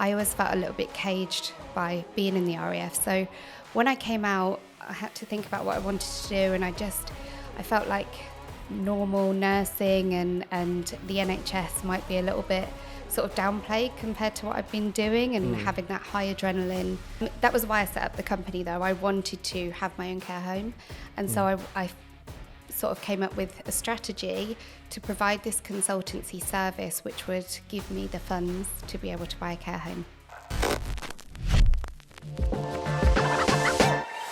I always felt a little bit caged by being in the RAF. So when I came out, I had to think about what I wanted to do, and I felt like normal nursing and the NHS might be a little bit sort of downplayed compared to what I've been doing, and having that high adrenaline. That was why I set up the company, though. I wanted to have my own care home, and so I sort of came up with a strategy to provide this consultancy service which would give me the funds to be able to buy a care home.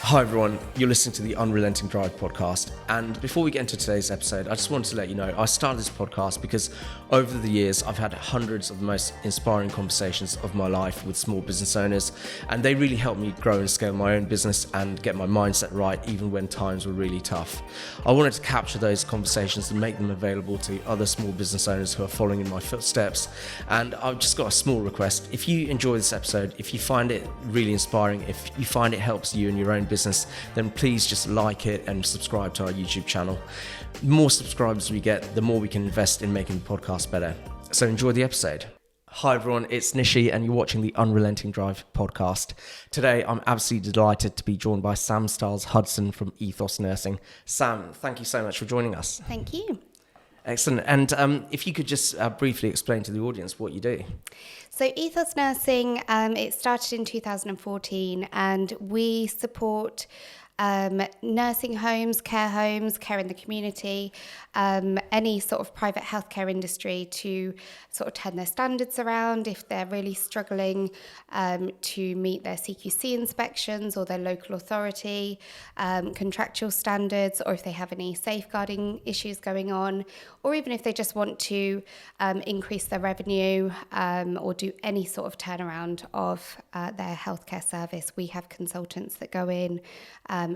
Hi everyone, you're listening to the Unrelenting Drive podcast, and before we get into today's episode, I just wanted to let you know I started this podcast because over the years I've had hundreds of the most inspiring conversations of my life with small business owners, and they really helped me grow and scale my own business and get my mindset right even when times were really tough. I wanted to capture those conversations and make them available to other small business owners who are following in my footsteps, and I've just got a small request. If you enjoy this episode, if you find it really inspiring, if you find it helps you in your own business, then please just like it and subscribe to our YouTube channel. The more subscribers we get, the more we can invest in making the podcast better. So enjoy the episode. Hi everyone, it's Nishi and you're watching the Unrelenting Drive podcast. Today I'm absolutely delighted to be joined by Sam Styles-Hudson from Ethos Nursing. Sam, thank you so much for joining us. Thank you. Excellent. And if you could just briefly explain to the audience what you do. So Ethos Nursing, it started in 2014, and we support nursing homes, care in the community, any sort of private healthcare industry to sort of turn their standards around if they're really struggling to meet their CQC inspections or their local authority contractual standards, or if they have any safeguarding issues going on, or even if they just want to increase their revenue or do any sort of turnaround of their healthcare service. We have consultants that go in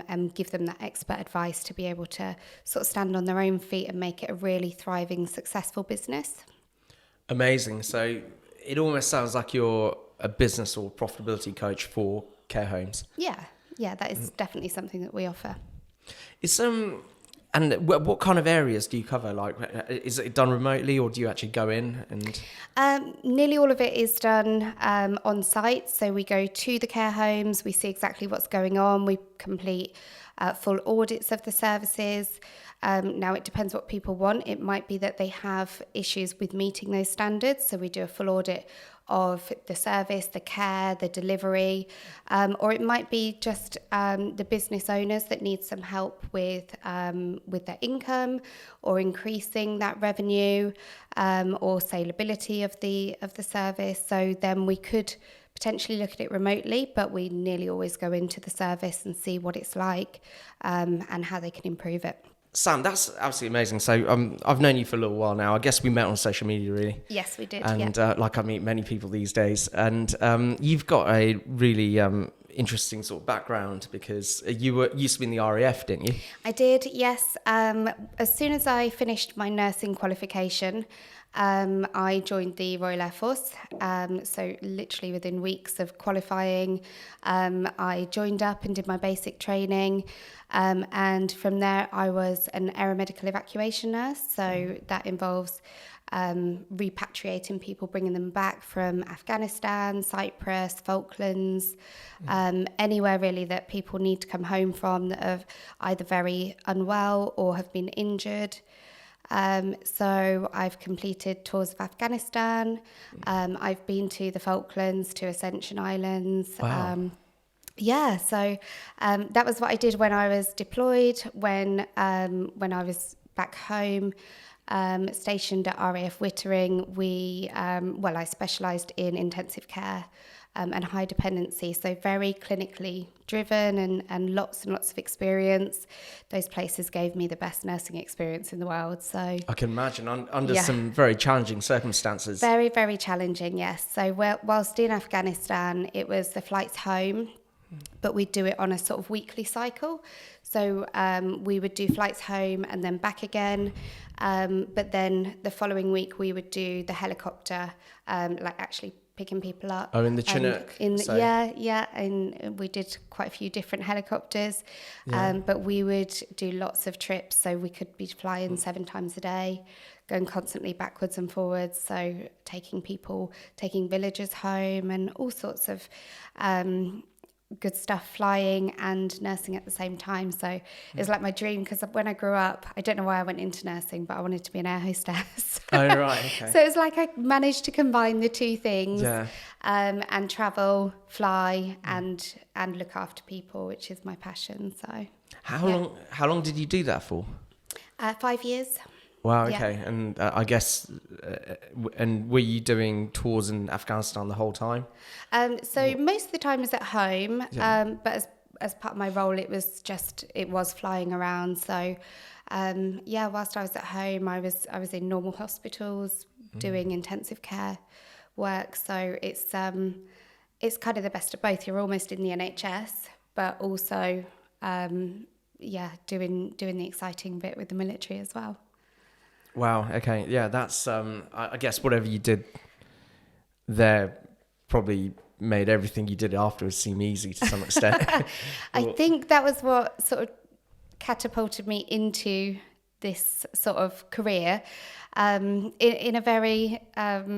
and give them that expert advice to be able to sort of stand on their own feet and make it a really thriving, successful business. Amazing. So it almost sounds like you're a business or profitability coach for care homes. Yeah, that is definitely something that we offer. It's and what kind of areas do you cover? Like, is it done remotely, or do you actually go in and? Nearly all of it is done on site. So we go to the care homes, we see exactly what's going on, we complete full audits of the services. Now it depends what people want. It might be that they have issues with meeting those standards, so we do a full audit of the service, the care, the delivery, or it might be just the business owners that need some help with their income or increasing that revenue or saleability of the service. So then we could potentially look at it remotely, but we nearly always go into the service and see what it's like and how they can improve it. Sam, that's absolutely amazing. So I've known you for a little while now. I guess we met on social media, really. Yes, we did. And like I meet many people these days. And you've got a really interesting sort of background, because you used to be in the RAF, didn't you? I did, yes. As soon as I finished my nursing qualification, I joined the Royal Air Force. So literally within weeks of qualifying, I joined up and did my basic training. And from there, I was an aeromedical evacuation nurse. So that involves repatriating people, bringing them back from Afghanistan, Cyprus, Falklands, anywhere really that people need to come home from that are either very unwell or have been injured. So I've completed tours of Afghanistan. I've been to the Falklands, to Ascension Islands. Wow. So that was what I did when I was deployed. When I was back home, stationed at RAF Wittering, I specialised in intensive care and high dependency, so very clinically driven and lots of experience. Those places gave me the best nursing experience in the world. So I can imagine under some very challenging circumstances. Very, very challenging, yes. So whilst in Afghanistan, it was the flights home, but we'd do it on a sort of weekly cycle. So we would do flights home and then back again. But then the following week we would do the helicopter, actually picking people up. Oh, in the Chinook. And we did quite a few different helicopters. But we would do lots of trips, so we could be flying 7 times a day, going constantly backwards and forwards. So taking villagers home, and all sorts of good stuff, flying and nursing at the same time. So it was like my dream, because when I grew up, I don't know why I went into nursing, but I wanted to be an air hostess. Oh, right, okay. So it was like I managed to combine the two things, and travel, fly, and look after people, which is my passion. So how long did you do that for? 5 years. Wow, okay. And I guess, and were you doing tours in Afghanistan the whole time? So most of the time was at home, but as part of my role, it was flying around. So, whilst I was at home, I was in normal hospitals doing intensive care work. So it's kind of the best of both. You're almost in the NHS, but also, doing the exciting bit with the military as well. Wow. Okay. Yeah. That's. I guess whatever you did there probably made everything you did afterwards seem easy to some extent. I think that was what sort of catapulted me into this sort of career, in a very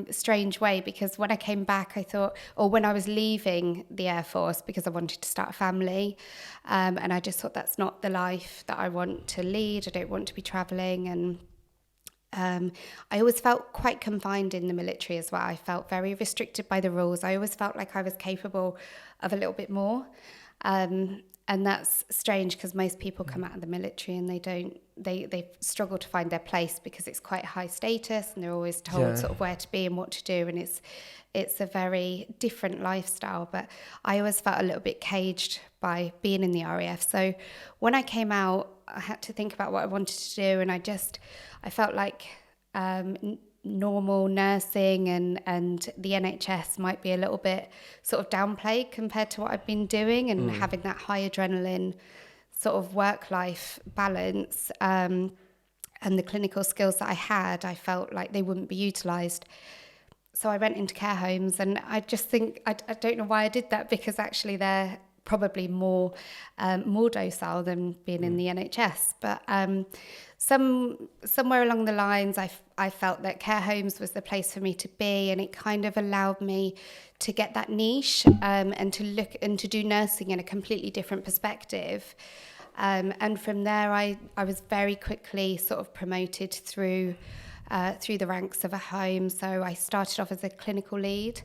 strange way. Because when I came back, I thought, or when I was leaving the Air Force, because I wanted to start a family, and I just thought, that's not the life that I want to lead. I don't want to be traveling, and I always felt quite confined in the military as well. I felt very restricted by the rules. I always felt like I was capable of a little bit more. And that's strange, because most people come out of the military and they struggle to find their place, because it's quite high status and they're always told sort of where to be and what to do. And it's a very different lifestyle. But I always felt a little bit caged by being in the RAF. So when I came out, I had to think about what I wanted to do, and I felt like normal nursing and the NHS might be a little bit sort of downplayed compared to what I've been doing, and having that high adrenaline sort of work-life balance, and the clinical skills that I had, I felt like they wouldn't be utilised. So I went into care homes, and I just think, I don't know why I did that, because actually they're probably more docile than being in the NHS. But somewhere along the lines, I felt that care homes was the place for me to be, and it kind of allowed me to get that niche, and to look and to do nursing in a completely different perspective. And from there, I was very quickly sort of promoted through the ranks of a home. So I started off as a clinical lead,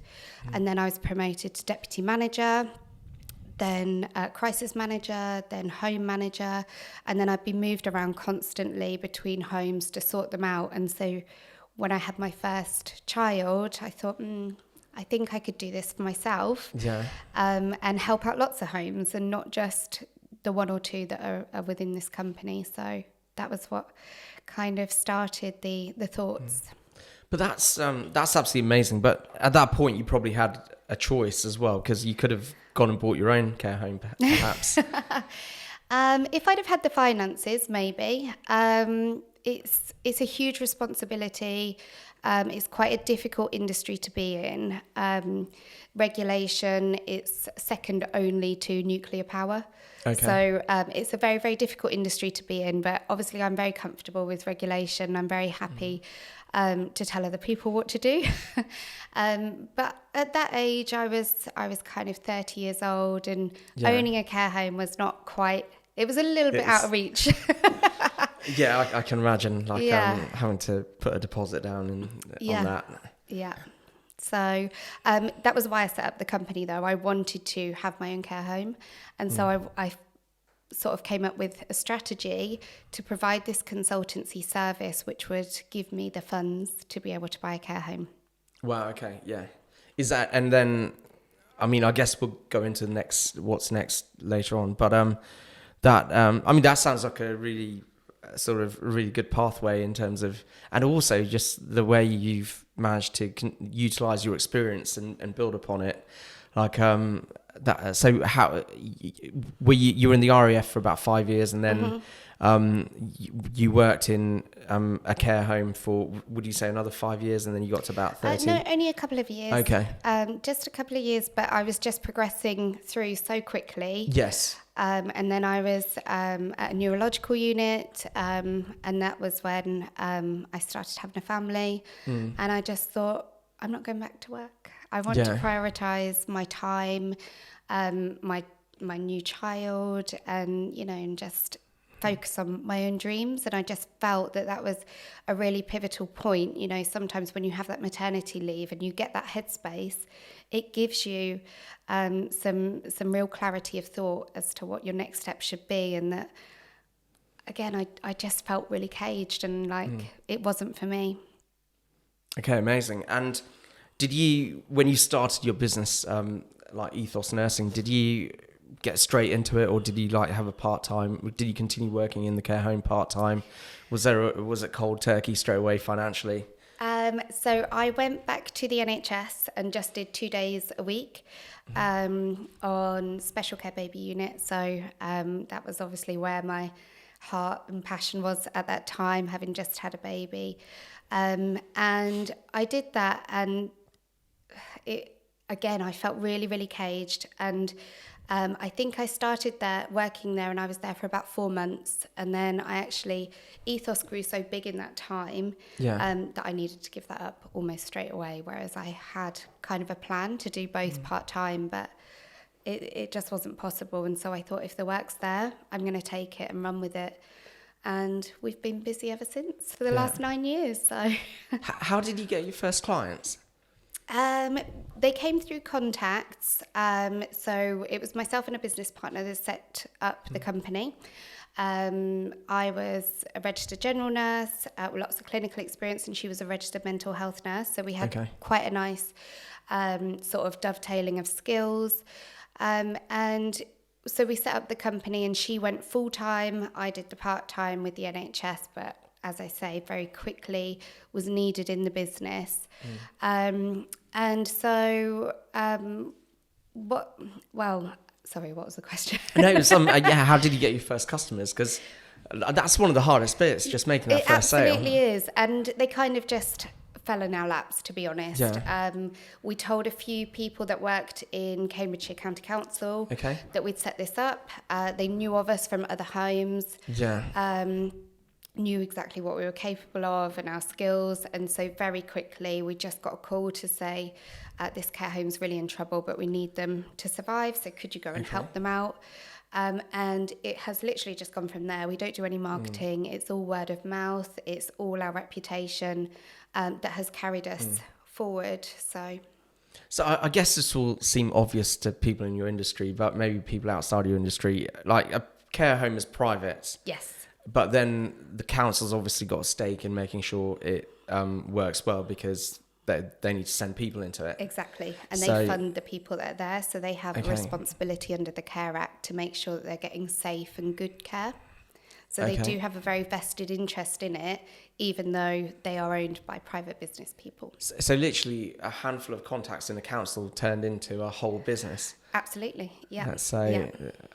and then I was promoted to deputy manager, then crisis manager, then home manager, and then I've been moved around constantly between homes to sort them out. And so when I had my first child, I thought, I think I could do this for myself, and help out lots of homes, and not just the one or two that are within this company. So that was what kind of started the thoughts. But that's absolutely amazing. But at that point, you probably had a choice as well, because you could have gone and bought your own care home, perhaps. If I'd have had the finances, maybe. It's a huge responsibility. It's quite a difficult industry to be in. Regulation, it's second only to nuclear power. Okay. So it's a very, very difficult industry to be in. But obviously, I'm very comfortable with regulation. I'm very happy to tell other people what to do. But at that age, I was kind of 30 years old, and owning a care home was not quite. It was a little bit out of reach. Yeah, I can imagine having to put a deposit down on that. Yeah. So that was why I set up the company, though. I wanted to have my own care home. And so I sort of came up with a strategy to provide this consultancy service, which would give me the funds to be able to buy a care home. Wow, okay, yeah. Is that, and then, I mean, I guess we'll go into what's next later on. But that sounds like a really sort of really good pathway in terms of, and also just the way you've managed to utilize your experience and build upon it. Like that. So how were you were in the RAF for about 5 years, and then you worked in a care home for, would you say, another 5 years, and then you got to about 30? No, only a couple of years. Okay. Just a couple of years, but I was just progressing through so quickly. Yes. And then I was at a neurological unit, and that was when I started having a family. And I just thought, I'm not going back to work. I want to prioritise my time, my new child, and and just focus on my own dreams. And I just felt that was a really pivotal point. Sometimes when you have that maternity leave and you get that headspace, it gives you some real clarity of thought as to what your next step should be. And that, again, I just felt really caged and like it wasn't for me. Okay, amazing. And did you, when you started your business, like Ethos Nursing, did you get straight into it, or did you like have a part-time? Did you continue working in the care home part-time? Was it cold turkey straight away financially? So I went back to the NHS and just did 2 days a week on special care baby unit. So that was obviously where my heart and passion was at that time, having just had a baby. And I did that, and I felt really, really caged. And I think I started working there, and I was there for about 4 months. And then Ethos grew so big in that time that I needed to give that up almost straight away. Whereas I had kind of a plan to do both part-time, but it just wasn't possible. And so I thought, if the work's there, I'm going to take it and run with it. And we've been busy ever since for the last 9 years. So, how did you get your first clients? They came through contacts. So it was myself and a business partner that set up the company. I was a registered general nurse with lots of clinical experience, and she was a registered mental health nurse. So we had quite a nice sort of dovetailing of skills. And so we set up the company, and she went full-time. I did the part-time with the NHS, but as I say, very quickly was needed in the business. And so, what was the question? No, it was how did you get your first customers? Because that's one of the hardest bits, just making that first sale. It absolutely is. And they kind of just fell in our laps, to be honest. We told a few people that worked in Cambridgeshire County Council that we'd set this up. They knew of us from other homes. Knew exactly what we were capable of and our skills. And so very quickly we just got a call to say, this care home's really in trouble, but we need them to survive. So could you go and help them out? And it has literally just gone from there. We don't do any marketing. It's all word of mouth. It's all our reputation that has carried us forward. So I guess this will seem obvious to people in your industry, but maybe people outside of your industry, like a care home is private. Yes. But then the council's obviously got a stake in making sure it works well, because they need to send people into it. Exactly. And they fund the people that are there. So they have a responsibility under the Care Act to make sure that they're getting safe and good care. So they do have a very vested interest in it, even though they are owned by private business people. So literally a handful of contacts in the council turned into a whole business. Absolutely, yeah.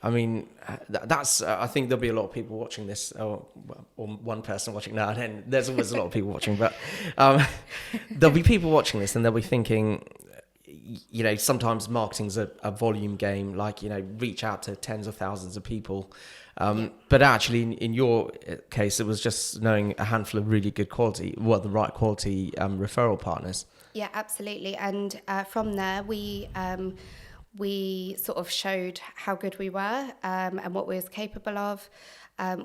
I mean, that's. I think there'll be a lot of people watching this, or one person watching now. And there's always a lot of people watching, but there'll be people watching this, and they'll be thinking, sometimes marketing's a volume game. Like, reach out to tens of thousands of people. But actually, in your case, it was just knowing a handful of really good quality, the right quality referral partners. Yeah, absolutely. And from there, we sort of showed how good we were and what we was capable of.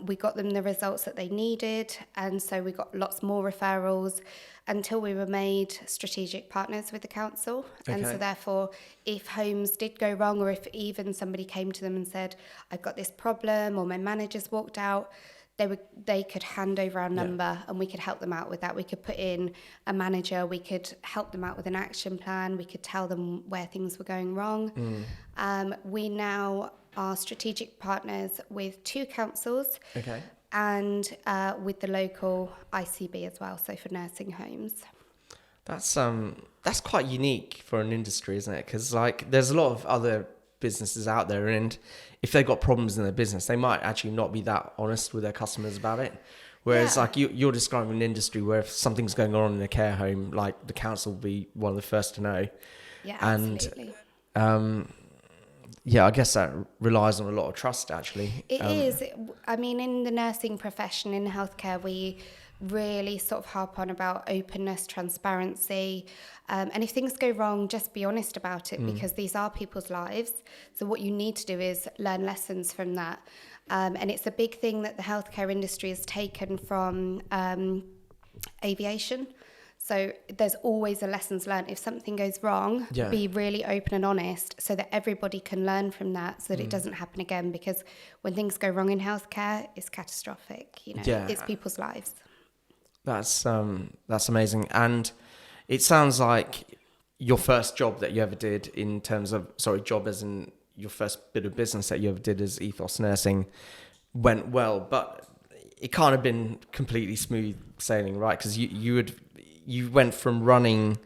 We got them the results that they needed, and so we got lots more referrals until we were made strategic partners with the council. And so therefore, if homes did go wrong, or if even somebody came to them and said, I've got this problem, or my manager's walked out, they could hand over our number and we could help them out with that. We could put in a manager, we could help them out with an action plan, we could tell them where things were going wrong. We now are strategic partners with 2 councils. and with the local ICB as well, so for nursing homes. That's quite unique for an industry, isn't it? Because like there's a lot of other businesses out there, and if they've got problems in their business, they might actually not be that honest with their customers about it. Whereas like you're describing an industry where if something's going on in a care home, like the council will be one of the first to know. Yeah, absolutely. And yeah, I guess that relies on a lot of trust, actually. It is. I mean, in the nursing profession, in healthcare, we really sort of harp on about openness, transparency. And if things go wrong, just be honest about it, because these are people's lives. So what you need to do is learn lessons from that. And it's a big thing that the healthcare industry has taken from aviation. So there's always a lessons learned. If something goes wrong, be really open and honest so that everybody can learn from that, so that it doesn't happen again. Because when things go wrong in healthcare, it's catastrophic. It's people's lives. That's amazing. And it sounds like your first job that you ever did in terms of, job as in your first bit of business that you ever did as Ethos Nursing went well, but it can't have been completely smooth sailing, right? Because you went from running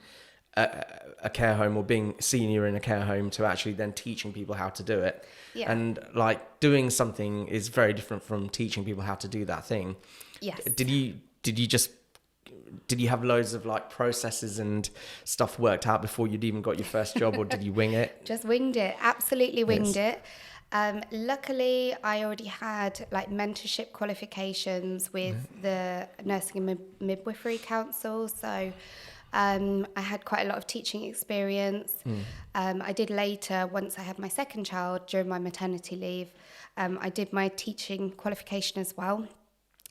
a care home or being senior in a care home to actually then teaching people how to do it. Yeah. And like doing something is very different from teaching people how to do that thing. Yes. Did you have loads of like processes and stuff worked out before you'd even got your first job, or did you wing it? Just winged it. Absolutely winged it. Luckily, I already had like mentorship qualifications with the Nursing and Midwifery Council. So I had quite a lot of teaching experience. I did later, once I had my second child, during my maternity leave, I did my teaching qualification as well,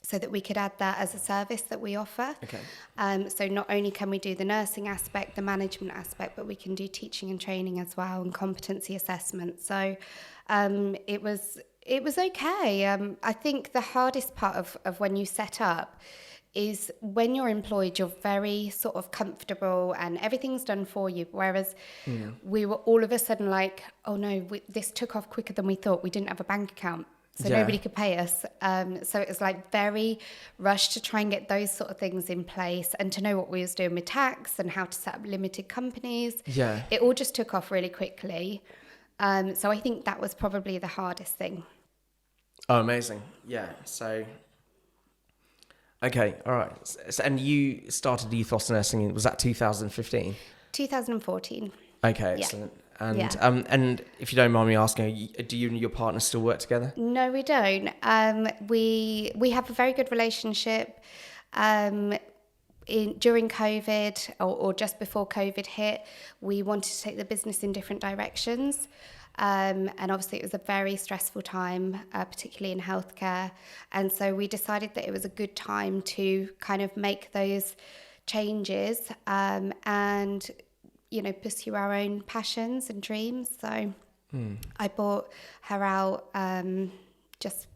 so that we could add that as a service that we offer. Okay. So not only can we do the nursing aspect, the management aspect, but we can do teaching and training as well, and competency assessment. So it was okay. I think the hardest part of when you set up is when you're employed, you're very sort of comfortable and everything's done for you. Whereas we were all of a sudden like, oh no, this took off quicker than we thought. We didn't have a bank account. So nobody could pay us. So it was like very rushed to try and get those sort of things in place, and to know what we was doing with tax and how to set up limited companies. Yeah. It all just took off really quickly. So I think that was probably the hardest thing. Oh, amazing. Yeah. So, okay. All right. So, and you started Ethos Nursing, was that 2015? 2014. Okay, excellent. And if you don't mind me asking, do you and your partner still work together? No, we don't. We have a very good relationship. During COVID or just before COVID hit, we wanted to take the business in different directions. And obviously it was a very stressful time, particularly in healthcare. And so we decided that it was a good time to kind of make those changes and pursue our own passions and dreams. So I bought her out just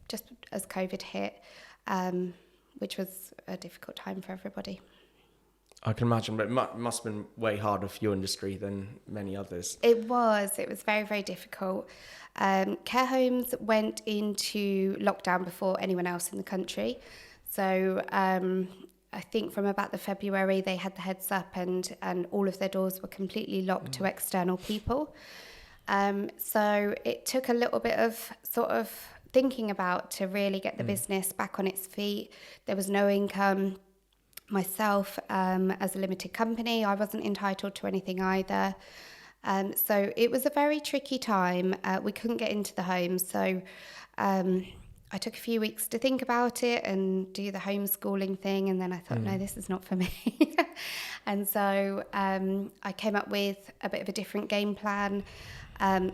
as COVID hit, which was a difficult time for everybody. I can imagine, but it must have been way harder for your industry than many others. It was very, very difficult. Care homes went into lockdown before anyone else in the country. So I think from about the February, they had the heads up and all of their doors were completely locked to external people. So it took a little bit of sort of thinking about to really get the business back on its feet. There was no income. Myself, as a limited company, I wasn't entitled to anything either. So it was a very tricky time. We couldn't get into the homes. So I took a few weeks to think about it and do the homeschooling thing. And then I thought, no, this is not for me. And so I came up with a bit of a different game plan.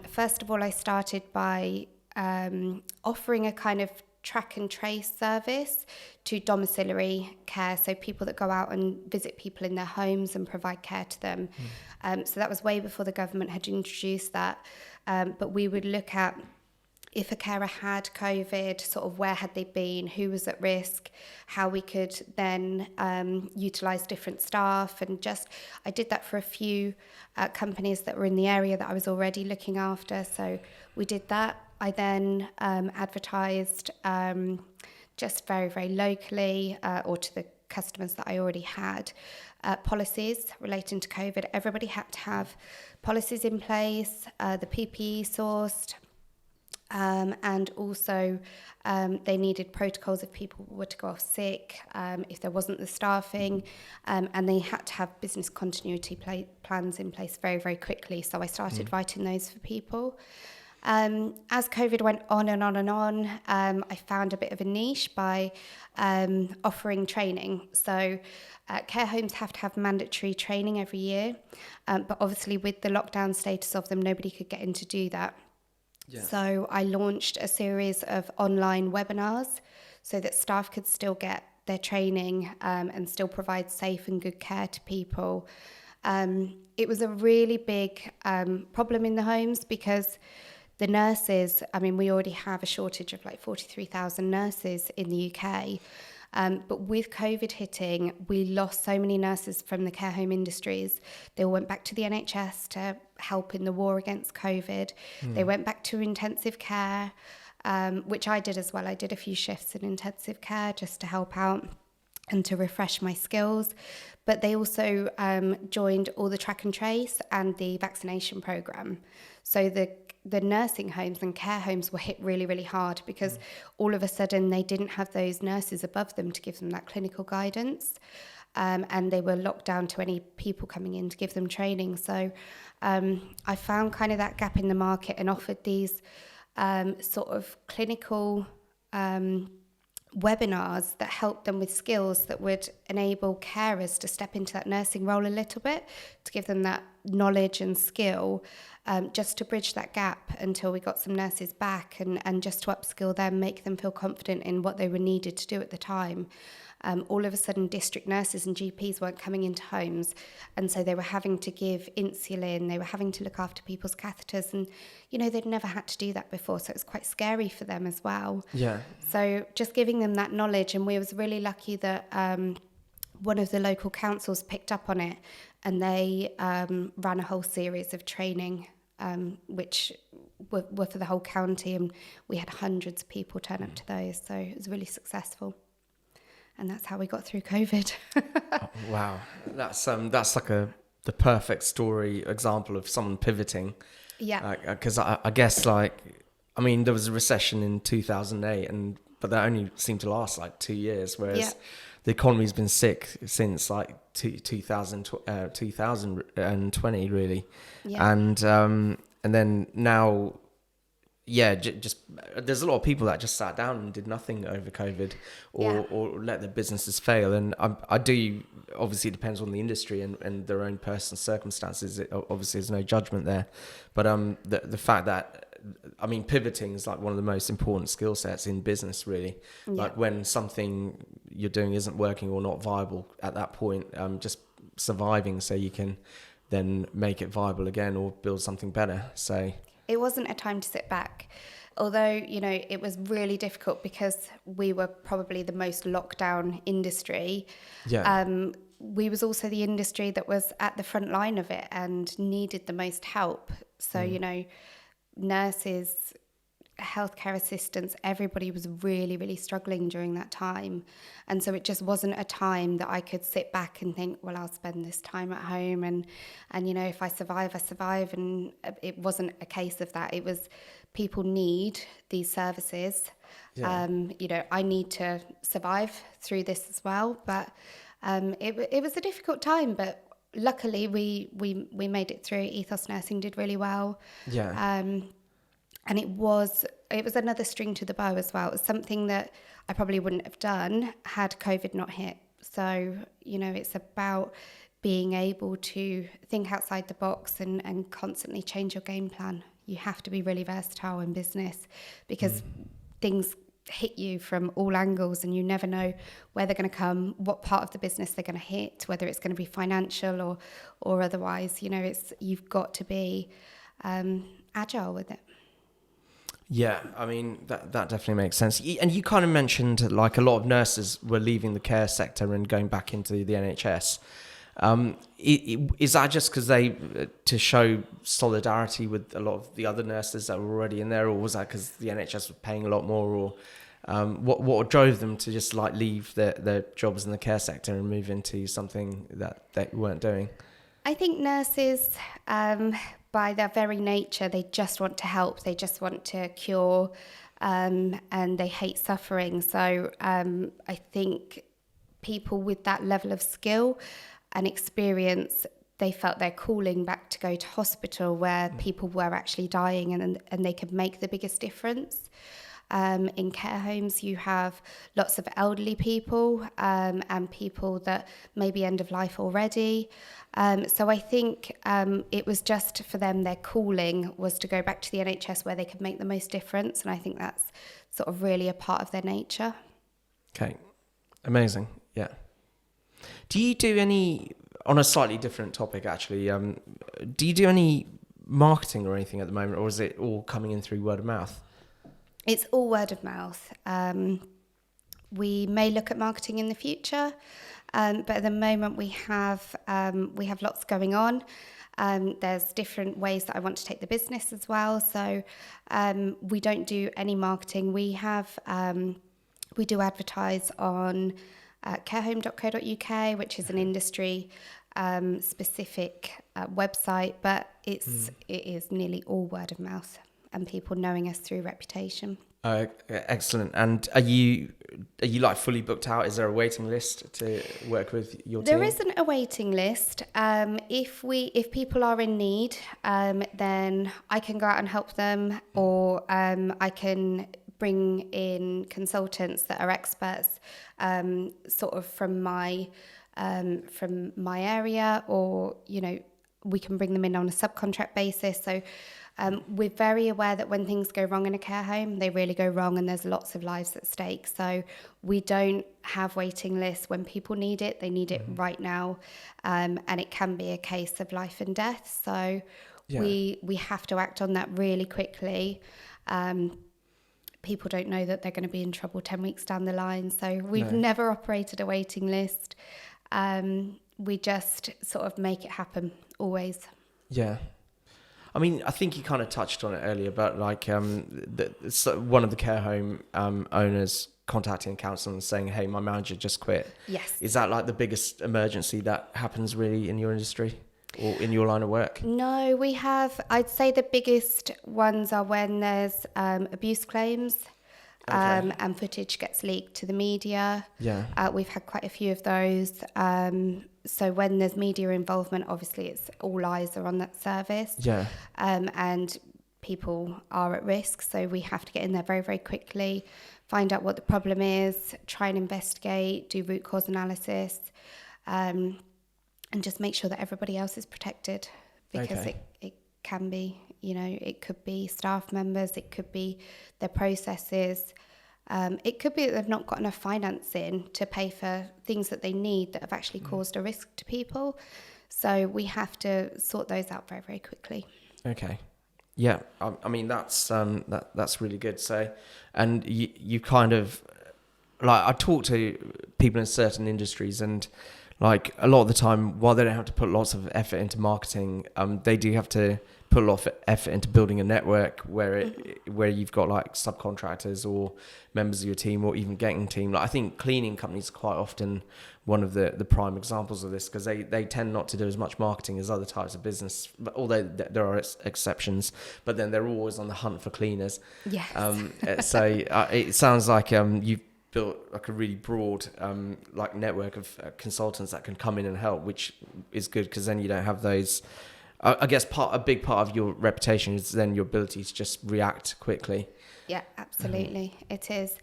First of all, I started by offering a kind of track and trace service to domiciliary care, so people that go out and visit people in their homes and provide care to them. So that was way before the government had introduced that. But we would look at if a carer had COVID, sort of where had they been, who was at risk, how we could then utilise different staff. And I did that for a few companies that were in the area that I was already looking after. So we did that. I then advertised just very, very locally, or to the customers that I already had. Policies relating to COVID, everybody had to have policies in place, the PPE sourced, and also they needed protocols if people were to go off sick, if there wasn't the staffing, and they had to have business continuity plans in place very, very quickly. So I started writing those for people. As COVID went on and on and on, I found a bit of a niche by offering training. So care homes have to have mandatory training every year, but obviously with the lockdown status of them, nobody could get in to do that. Yeah. So I launched a series of online webinars so that staff could still get their training and still provide safe and good care to people. It was a really big problem in the homes because the nurses, I mean, we already have a shortage of like 43,000 nurses in the UK. But with COVID hitting, we lost so many nurses from the care home industries. They all went back to the NHS to help in the war against COVID. They went back to intensive care, which I did as well. I did a few shifts in intensive care just to help out and to refresh my skills. But they also joined all the track and trace and the vaccination programme. So the nursing homes and care homes were hit really, really hard because all of a sudden they didn't have those nurses above them to give them that clinical guidance. And they were locked down to any people coming in to give them training. So I found kind of that gap in the market and offered these sort of clinical webinars that helped them with skills that would enable carers to step into that nursing role a little bit, to give them that knowledge and skill, just to bridge that gap until we got some nurses back, and just to upskill them, make them feel confident in what they were needed to do at the time. All of a sudden, district nurses and GPs weren't coming into homes, and so they were having to give insulin, they were having to look after people's catheters, and, you know, they'd never had to do that before, so it was quite scary for them as well. Yeah. So just giving them that knowledge, and we was really lucky that one of the local councils picked up on it, and they ran a whole series of training, which were for the whole county, and we had hundreds of people turn up to those, so it was really successful. And that's how we got through COVID. Oh, wow, that's like the perfect story example of someone pivoting. Yeah. Because I guess, like, I mean, there was a recession in 2008, but that only seemed to last like 2 years, whereas the economy's been sick since like 2020 really. Yeah. And then now. Yeah, just there's a lot of people that just sat down and did nothing over COVID, or let their businesses fail. And I do, obviously it depends on the industry and their own personal circumstances. Obviously there's no judgment there, but the fact that, I mean, pivoting is like one of the most important skill sets in business, really. Yeah. Like when something you're doing isn't working or not viable at that point, just surviving so you can then make it viable again or build something better. So it wasn't a time to sit back, although, you know, it was really difficult because we were probably the most locked down industry. Yeah. We was also the industry that was at the front line of it and needed the most help. So, you know, nurses, healthcare assistants, everybody was really, really struggling during that time. And so it just wasn't a time that I could sit back and think, well, I'll spend this time at home and you know, if I survive, I survive. And it wasn't a case of that. It was, people need these services. Yeah. You know, I need to survive through this as well. But it was a difficult time, but luckily we made it through. Ethos Nursing did really well. Yeah. And it was another string to the bow as well. It was something that I probably wouldn't have done had COVID not hit. So, you know, it's about being able to think outside the box and constantly change your game plan. You have to be really versatile in business because things hit you from all angles and you never know where they're going to come, what part of the business they're going to hit, whether it's going to be financial or otherwise. You know, you've got to be agile with it. Yeah, I mean, that definitely makes sense. And you kind of mentioned like a lot of nurses were leaving the care sector and going back into the NHS. Is that just because to show solidarity with a lot of the other nurses that were already in there, or was that because the NHS was paying a lot more, or What drove them to just like leave their jobs in the care sector and move into something that they weren't doing? I think nurses, by their very nature, they just want to help. They just want to cure, and they hate suffering. So I think people with that level of skill and experience, they felt their calling back to go to hospital where people were actually dying, and they could make the biggest difference. In care homes, you have lots of elderly people and people that may be end of life already. So I think it was just for them, their calling was to go back to the NHS where they could make the most difference. And I think that's sort of really a part of their nature. Okay, amazing. Yeah. Do you do any, on a slightly different topic actually, do you do any marketing or anything at the moment, or is it all coming in through word of mouth? It's all word of mouth. We may look at marketing in the future, but at the moment we have lots going on. There's different ways that I want to take the business as well. So we don't do any marketing. We do advertise on carehome.co.uk, which is an industry specific website, but it is nearly all word of mouth and people knowing us through reputation. Excellent. And are you like fully booked out? Is there a waiting list to work with your team? There isn't a waiting list. If people are in need, then I can go out and help them, or I can bring in consultants that are experts, sort of from my area, or we can bring them in on a subcontract basis. So we're very aware that when things go wrong in a care home, they really go wrong, and there's lots of lives at stake. So we don't have waiting lists. When people need it, they need it right now, and it can be a case of life and death. So we have to act on that really quickly. People don't know that they're going to be in trouble 10 weeks down the line. So we've never operated a waiting list. We just sort of make it happen, always. Yeah. I mean, I think you kind of touched on it earlier, but like one of the care home owners contacting a council and saying, hey, my manager just quit. Yes. Is that like the biggest emergency that happens really in your industry or in your line of work? No, we have, I'd say the biggest ones are when there's abuse claims. Okay. And footage gets leaked to the media. Yeah. We've had quite a few of those. So when there's media involvement, obviously it's all eyes are on that service. Yeah. And people are at risk. So we have to get in there very, very quickly, find out what the problem is, try and investigate, do root cause analysis, and just make sure that everybody else is protected, because it can be, it could be staff members, it could be their processes. It could be that they've not got enough finance in to pay for things that they need that have actually caused a risk to people. So we have to sort those out very, very quickly. Okay. Yeah. I mean, that's really good. So, and you kind of, like, I talk to people in certain industries, and like a lot of the time, while they don't have to put lots of effort into marketing, they do have to put a lot of effort into building a network where you've got like subcontractors or members of your team, or even getting team. Like, I think cleaning companies are quite often one of the prime examples of this, because they tend not to do as much marketing as other types of business, but although there are exceptions, but then they're always on the hunt for cleaners. Yes. So it sounds like you've built like a really broad like network of consultants that can come in and help, which is good, because then you don't have those. I guess a big part of your reputation is then your ability to just react quickly. Yeah, absolutely. It is.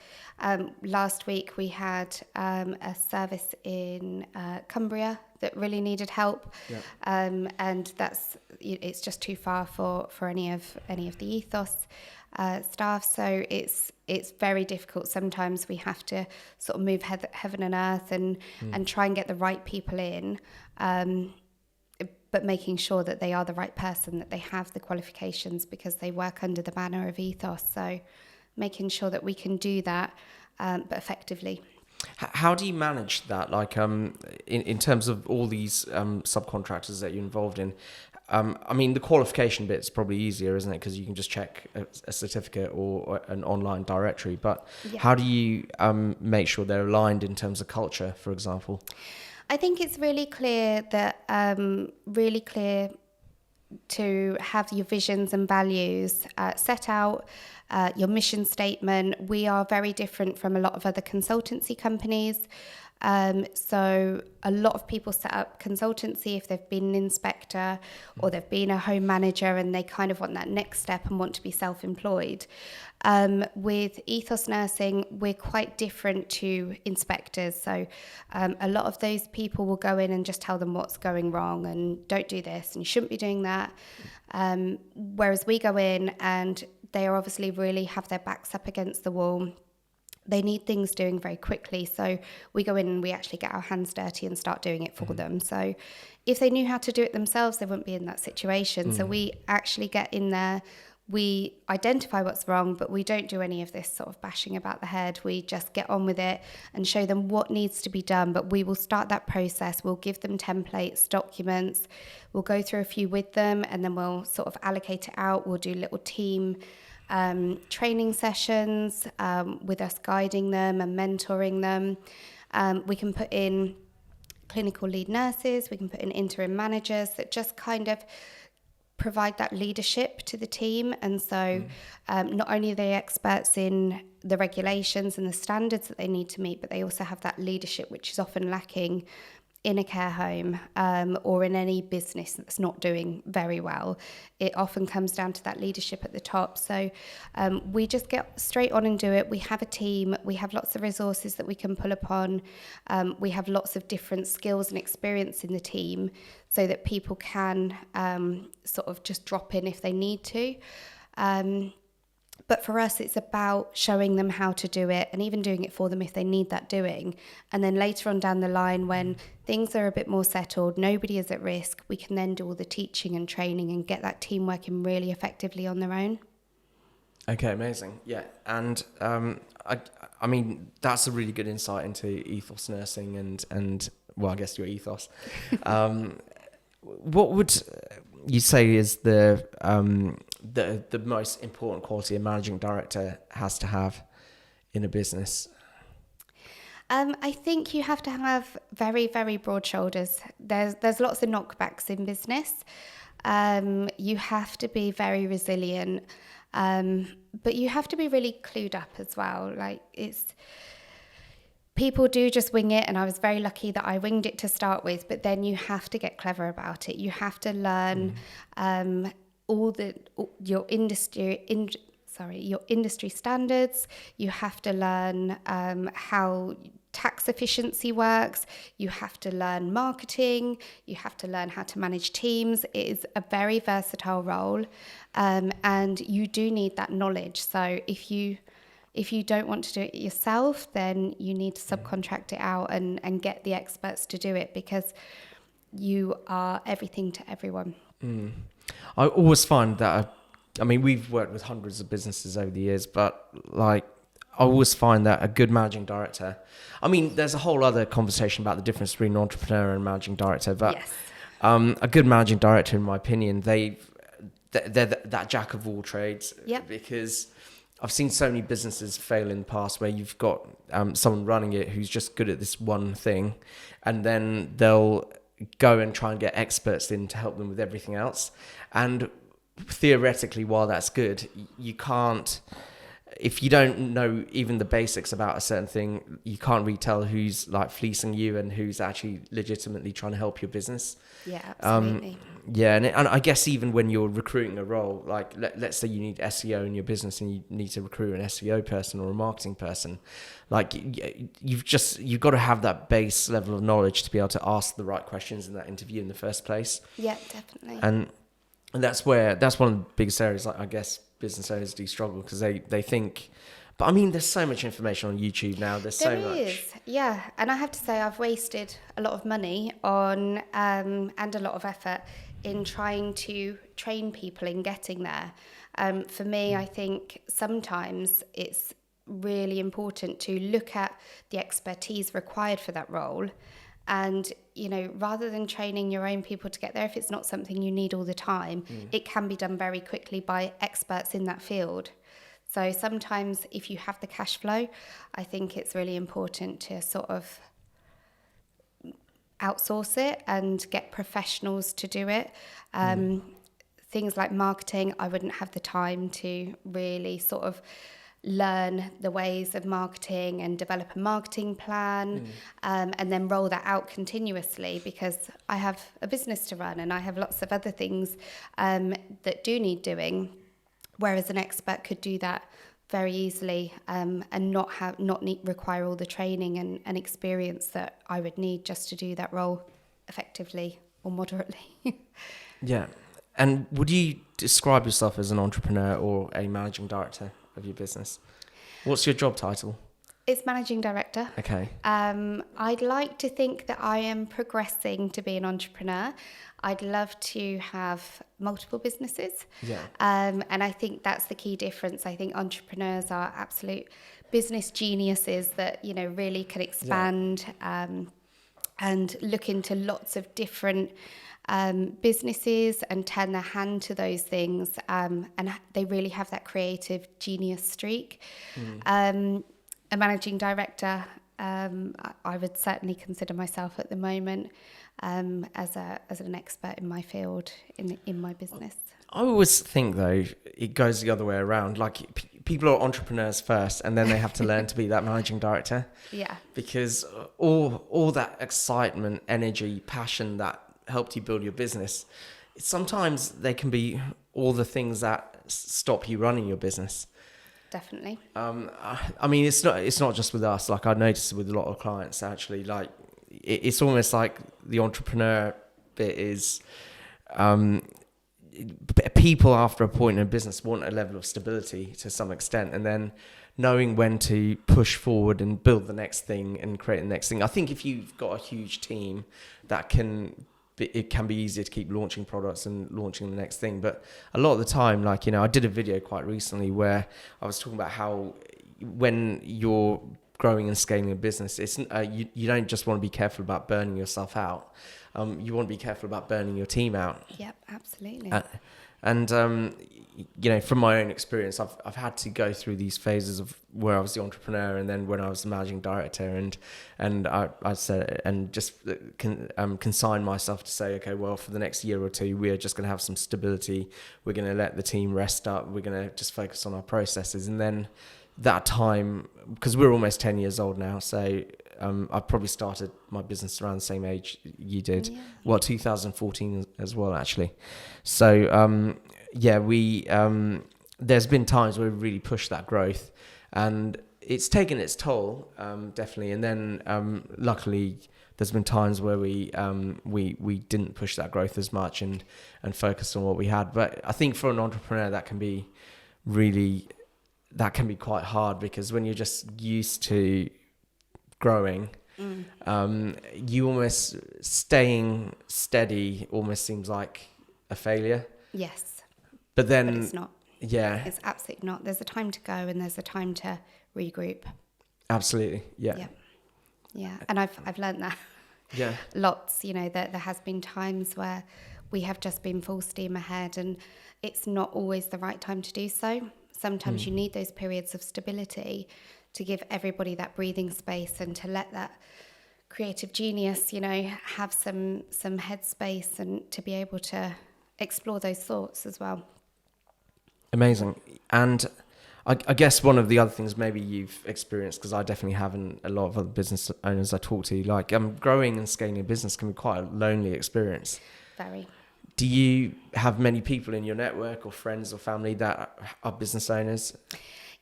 Last week we had a service in Cumbria that really needed help, and it's just too far for any of the Ethos staff. So it's very difficult. Sometimes we have to sort of move heaven and earth and try and get the right people in. But making sure that they are the right person, that they have the qualifications, because they work under the banner of Ethos. So making sure that we can do that, but effectively. How do you manage that? Like in terms of all these subcontractors that you're involved in, I mean, the qualification bit's probably easier, isn't it? Because you can just check a certificate or an online directory. But how do you make sure they're aligned in terms of culture, for example? I think it's really clear to have your visions and values set out, your mission statement. We are very different from a lot of other consultancy companies. So a lot of people set up consultancy if they've been an inspector or they've been a home manager and they kind of want that next step and want to be self-employed. With Ethos Nursing, we're quite different to inspectors. So a lot of those people will go in and just tell them what's going wrong and don't do this and you shouldn't be doing that. Whereas we go in and they are obviously really have their backs up against the wall. They need things doing very quickly. So we go in and we actually get our hands dirty and start doing it for them. So if they knew how to do it themselves, they wouldn't be in that situation. So we actually get in there, we identify what's wrong, but we don't do any of this sort of bashing about the head. We just get on with it and show them what needs to be done. But we will start that process. We'll give them templates, documents. We'll go through a few with them and then we'll sort of allocate it out. We'll do little team training sessions with us guiding them and mentoring them. We can put in clinical lead nurses, we can put in interim managers that just kind of provide that leadership to the team. And so not only are they experts in the regulations and the standards that they need to meet, but they also have that leadership, which is often lacking in a care home or in any business that's not doing very well. It often comes down to that leadership at the top. So we just get straight on and do it. We have a team. We have lots of resources that we can pull upon. We have lots of different skills and experience in the team so that people can sort of just drop in if they need to. But for us, it's about showing them how to do it and even doing it for them if they need that doing. And then later on down the line, when things are a bit more settled, nobody is at risk, we can then do all the teaching and training and get that team working really effectively on their own. Okay, amazing. Yeah. And I mean, that's a really good insight into Ethos Nursing and well, I guess your ethos. What would you say is the most important quality a managing director has to have in a business? I think you have to have very, very broad shoulders. There's lots of knockbacks in business. You have to be very resilient, but you have to be really clued up as well. People do just wing it, and I was very lucky that I winged it to start with, but then you have to get clever about it. You have to learn your industry standards. You have to learn how tax efficiency works. You have to learn marketing. You have to learn how to manage teams. It is a very versatile role, and you do need that knowledge. So if you don't want to do it yourself, then you need to subcontract it out and get the experts to do it, because you are everything to everyone. I always find that, I mean, we've worked with hundreds of businesses over the years, but I always find that a good managing director, I mean, there's a whole other conversation about the difference between an entrepreneur and managing director, but yes. A good managing director, in my opinion, they're that jack of all trades. Yep. Because I've seen so many businesses fail in the past where you've got someone running it who's just good at this one thing, and then they'll go and try and get experts in to help them with everything else. And theoretically, while that's good, you can't, if you don't know even the basics about a certain thing, you can't really tell who's fleecing you and who's actually legitimately trying to help your business. Yeah, absolutely. And I guess even when you're recruiting a role, let's say you need SEO in your business and you need to recruit an SEO person or a marketing person, you've got to have that base level of knowledge to be able to ask the right questions in that interview in the first place. Yeah, definitely. And that's one of the biggest areas, I guess, business owners do struggle, because they think, but I mean, there's so much information on YouTube now. There is, yeah. And I have to say, I've wasted a lot of money on and a lot of effort in trying to train people in getting there. For me, I think sometimes it's really important to look at the expertise required for that role And, rather than training your own people to get there, if it's not something you need all the time, it can be done very quickly by experts in that field. So sometimes if you have the cash flow, I think it's really important to sort of outsource it and get professionals to do it. Things like marketing, I wouldn't have the time to really sort of learn the ways of marketing and develop a marketing plan, and then roll that out continuously, because I have a business to run and I have lots of other things that do need doing, whereas an expert could do that very easily, and not require all the training and experience that I would need just to do that role effectively or moderately. Yeah. And would you describe yourself as an entrepreneur or a managing director of your business? What's your job title? It's managing director. Okay. I'd like to think that I am progressing to be an entrepreneur. I'd love to have multiple businesses. Yeah. And I think that's the key difference. I think entrepreneurs are absolute business geniuses that, really can expand and look into lots of different businesses and turn their hand to those things, and they really have that creative genius streak. A managing director, I would certainly consider myself at the moment as an expert in my field in my business. I always think though it goes the other way around. Like people are entrepreneurs first, and then they have to learn to be that managing director. Yeah. Because all that excitement, energy, passion that helped you build your business, sometimes they can be all the things that stop you running your business. Definitely. I mean, it's not just with us. Like I noticed with a lot of clients actually, like it's almost like the entrepreneur bit is, people after a point in a business want a level of stability to some extent, and then knowing when to push forward and build the next thing and create the next thing. I think if you've got a huge team, it can be easier to keep launching products and launching the next thing. But a lot of the time, like, I did a video quite recently where I was talking about how when you're growing and scaling a business, it's you don't just want to be careful about burning yourself out. You want to be careful about burning your team out. Yep, absolutely. From my own experience, I've had to go through these phases of where I was the entrepreneur, and then when I was the managing director, and I said, and just consign myself to say, okay, well, for the next year or two, we are just going to have some stability. We're going to let the team rest up. We're going to just focus on our processes, and then that time, because we're almost 10 years old now, so I probably started my business around the same age you did. Yeah. Well, 2014 as well, actually. So, we there's been times where we really pushed that growth, and it's taken its toll, definitely. And then, luckily, there's been times where we didn't push that growth as much and focused on what we had. But I think for an entrepreneur, that can be quite hard, because when you're just used to growing, you almost staying steady almost seems like a failure. Yes. But it's not. Yeah. It's absolutely not. There's a time to go and there's a time to regroup. Absolutely. Yeah. Yeah. Yeah. And I've learned that. Yeah. Lots, that there has been times where we have just been full steam ahead, and it's not always the right time to do so. Sometimes you need those periods of stability to give everybody that breathing space and to let that creative genius, have some headspace and to be able to explore those thoughts as well. Amazing. And I guess one of the other things maybe you've experienced, because I definitely haven't, a lot of other business owners I talk to, like growing and scaling a business can be quite a lonely experience. Very. Do you have many people in your network or friends or family that are business owners?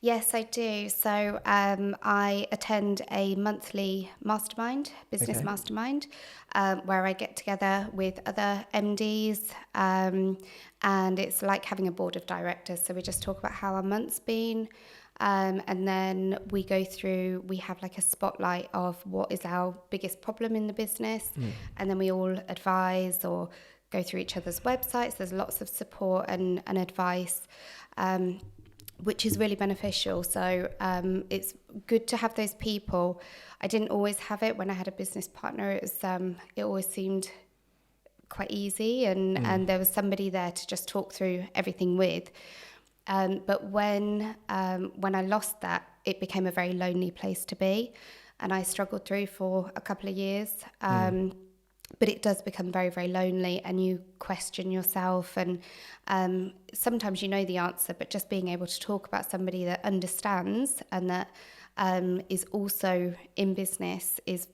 Yes, I do. So I attend a monthly business mastermind, where I get together with other MDs, and it's like having a board of directors. So we just talk about how our month's been, and then we have like a spotlight of what is our biggest problem in the business, and then we all advise or go through each other's websites. There's lots of support and advice. which is really beneficial. So it's good to have those people. I didn't always have it when I had a business partner. It always seemed quite easy, and there was somebody there to just talk through everything with. But when I lost that, it became a very lonely place to be, and I struggled through for a couple of years. But it does become very, very lonely, and you question yourself, and sometimes you know the answer, but just being able to talk about somebody that understands and that is also in business is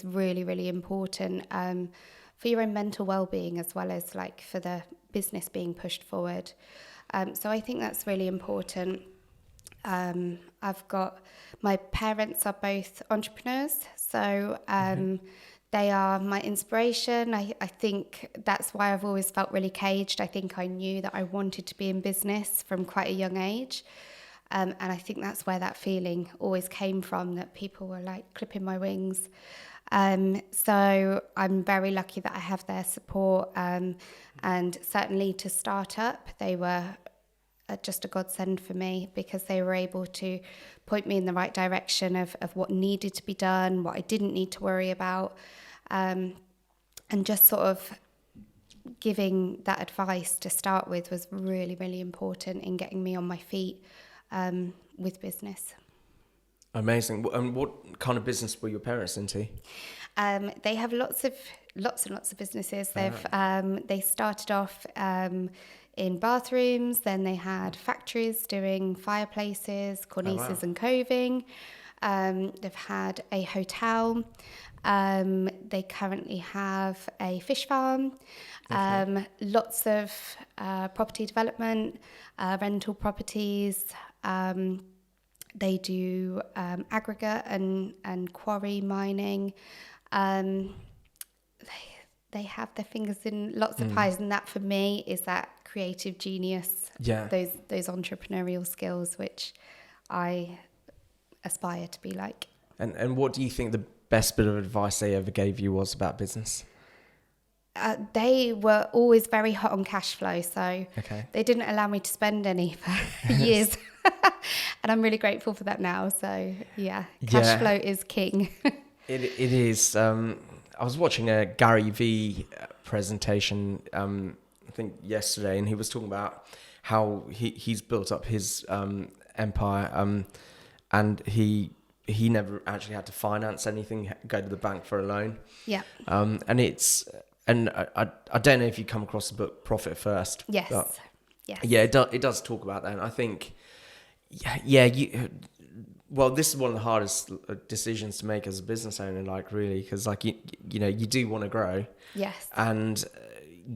really, really important for your own mental well-being, as well as like for the business being pushed forward. So I think that's really important. I've got, my parents are both entrepreneurs, so they are my inspiration. I think that's why I've always felt really caged. I think I knew that I wanted to be in business from quite a young age. And I think that's where that feeling always came from, that people were like clipping my wings. So I'm very lucky that I have their support. And certainly to start up, they were just a godsend for me, because they were able to point me in the right direction of what needed to be done, what I didn't need to worry about, and just sort of giving that advice to start with was really, really important in getting me on my feet with business. Amazing. And what kind of business were your parents into? They have lots and lots of businesses. They started off in bathrooms, then they had factories doing fireplaces, cornices and coving. They've had a hotel. They currently have a fish farm. Lots of property development, rental properties. They do aggregate and quarry mining. They have their fingers in lots of pies, and that for me is that creative genius. Those entrepreneurial skills which I aspire to be like. And what do you think the best bit of advice they ever gave you was about business? They were always very hot on cash flow, so they didn't allow me to spend any for years. And I'm really grateful for that now. So cash flow is king. It is. I was watching a Gary Vee presentation, I think yesterday, and he was talking about how he's built up his empire, and he never actually had to finance anything, go to the bank for a loan. Yeah. And I don't know if you come across the book Profit First. Yes. Yes. Yeah, it does talk about that, and I think, well, this is one of the hardest decisions to make as a business owner, like really, because like you do want to grow. Yes. And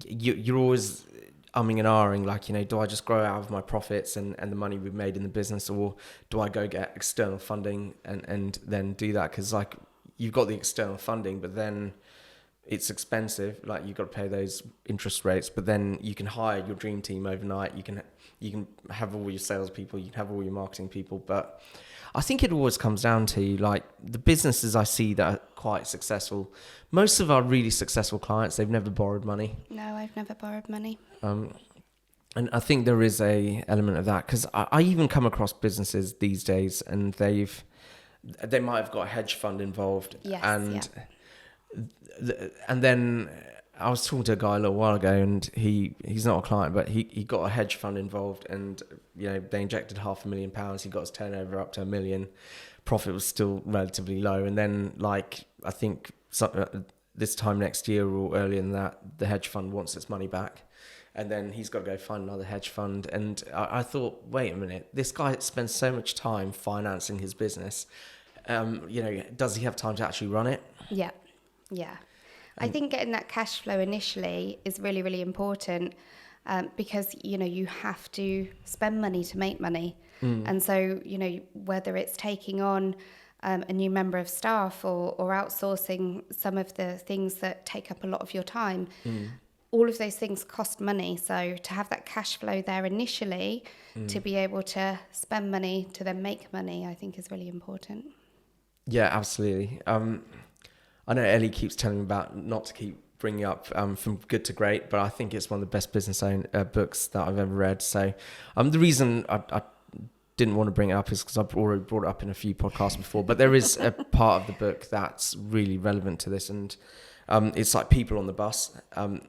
you're always umming and ahhing, like, do I just grow out of my profits and the money we've made in the business, or do I go get external funding and then do that? Because like you've got the external funding, but then it's expensive. Like you've got to pay those interest rates, but then you can hire your dream team overnight. You can have all your salespeople, you can have all your marketing people, but I think it always comes down to like the businesses I see that are quite successful. Most of our really successful clients, they've never borrowed money. No, I've never borrowed money. And I think there is a element of that, because I even come across businesses these days and they might have got a hedge fund involved. Yes, and then I was talking to a guy a little while ago, and he's not a client, but he got a hedge fund involved, and they injected £500,000. He got his turnover up to $1 million. Profit was still relatively low, and then like I think this time next year or earlier than that, the hedge fund wants its money back, and then he's got to go find another hedge fund. And I thought, wait a minute, this guy spends so much time financing his business. Does he have time to actually run it? Yeah. I think getting that cash flow initially is really, really important, because, you have to spend money to make money. And so, whether it's taking on a new member of staff or outsourcing some of the things that take up a lot of your time, all of those things cost money. So to have that cash flow there initially, to be able to spend money to then make money, I think is really important. Yeah, absolutely. I know Ellie keeps telling me about not to keep bringing up From Good to Great, but I think it's one of the best business books that I've ever read. So the reason I didn't want to bring it up is because I've already brought it up in a few podcasts before, but there is a part of the book that's really relevant to this, and it's like people on the bus.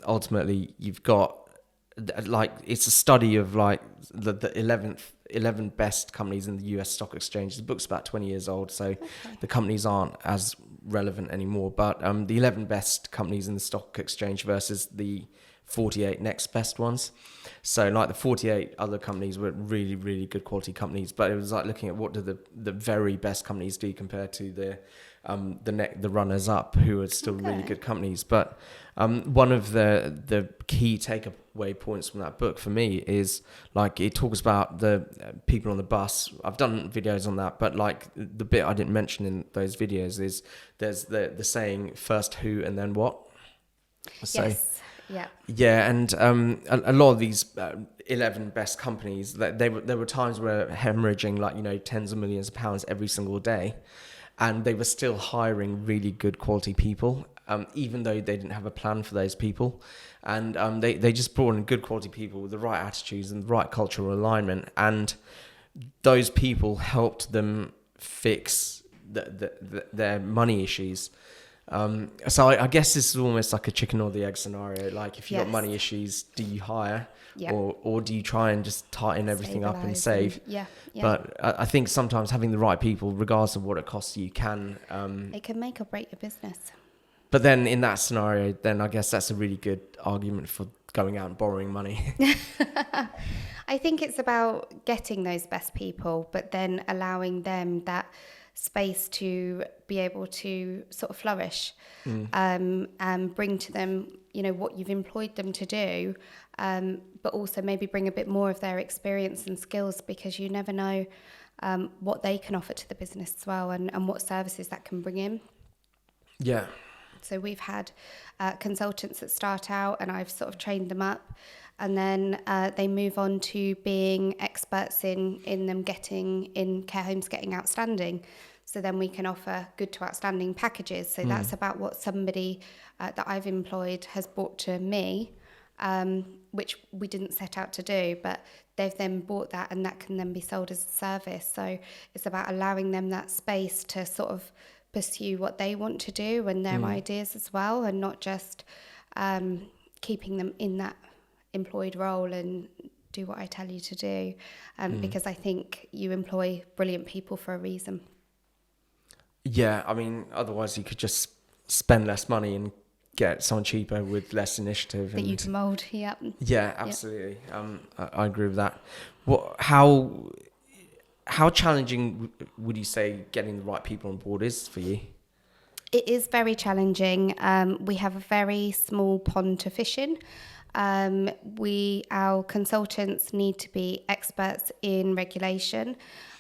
Ultimately, you've got like it's a study of like the 11 best companies in the US stock exchange. The book's about 20 years old, so the companies aren't as relevant anymore, but the 11 best companies in the stock exchange versus the 48 next best ones. So like the 48 other companies were really, really good quality companies, but it was like looking at what do the very best companies do compared to the runners up, who are still really good companies. But one of the key takeaway points from that book for me is like it talks about the people on the bus. I've done videos on that, but like the bit I didn't mention in those videos is there's the saying first who and then what. So, yes. Yeah. Yeah, and a lot of these 11 best companies, there were times where hemorrhaging like tens of millions of pounds every single day, and they were still hiring really good quality people, even though they didn't have a plan for those people, and they just brought in good quality people with the right attitudes and the right cultural alignment, and those people helped them fix their money issues. So I guess this is almost like a chicken or the egg scenario. Like if you've got money issues, do you hire or do you try and just tighten everything up and save? But I think sometimes having the right people, regardless of what it costs you, can... it can make or break your business. But then in that scenario, then I guess that's a really good argument for going out and borrowing money. I think it's about getting those best people, but then allowing them that space to be able to sort of flourish, and bring to them, what you've employed them to do, but also maybe bring a bit more of their experience and skills, because you never know what they can offer to the business as well, and what services that can bring in. Yeah. So we've had consultants that start out, and I've sort of trained them up, and then they move on to being experts in them getting in care homes, getting outstanding. So then we can offer good to outstanding packages. So that's about what somebody that I've employed has brought to me, which we didn't set out to do, but they've then bought that, and that can then be sold as a service. So it's about allowing them that space to sort of pursue what they want to do and their ideas as well, and not just keeping them in that employed role and do what I tell you to do, because I think you employ brilliant people for a reason. Yeah, I mean, otherwise you could just spend less money and get someone cheaper with less initiative. That you can mould, yeah. Yeah, absolutely. I agree with that. How challenging would you say getting the right people on board is for you? It is very challenging. We have a very small pond to fish in. Our consultants need to be experts in regulation,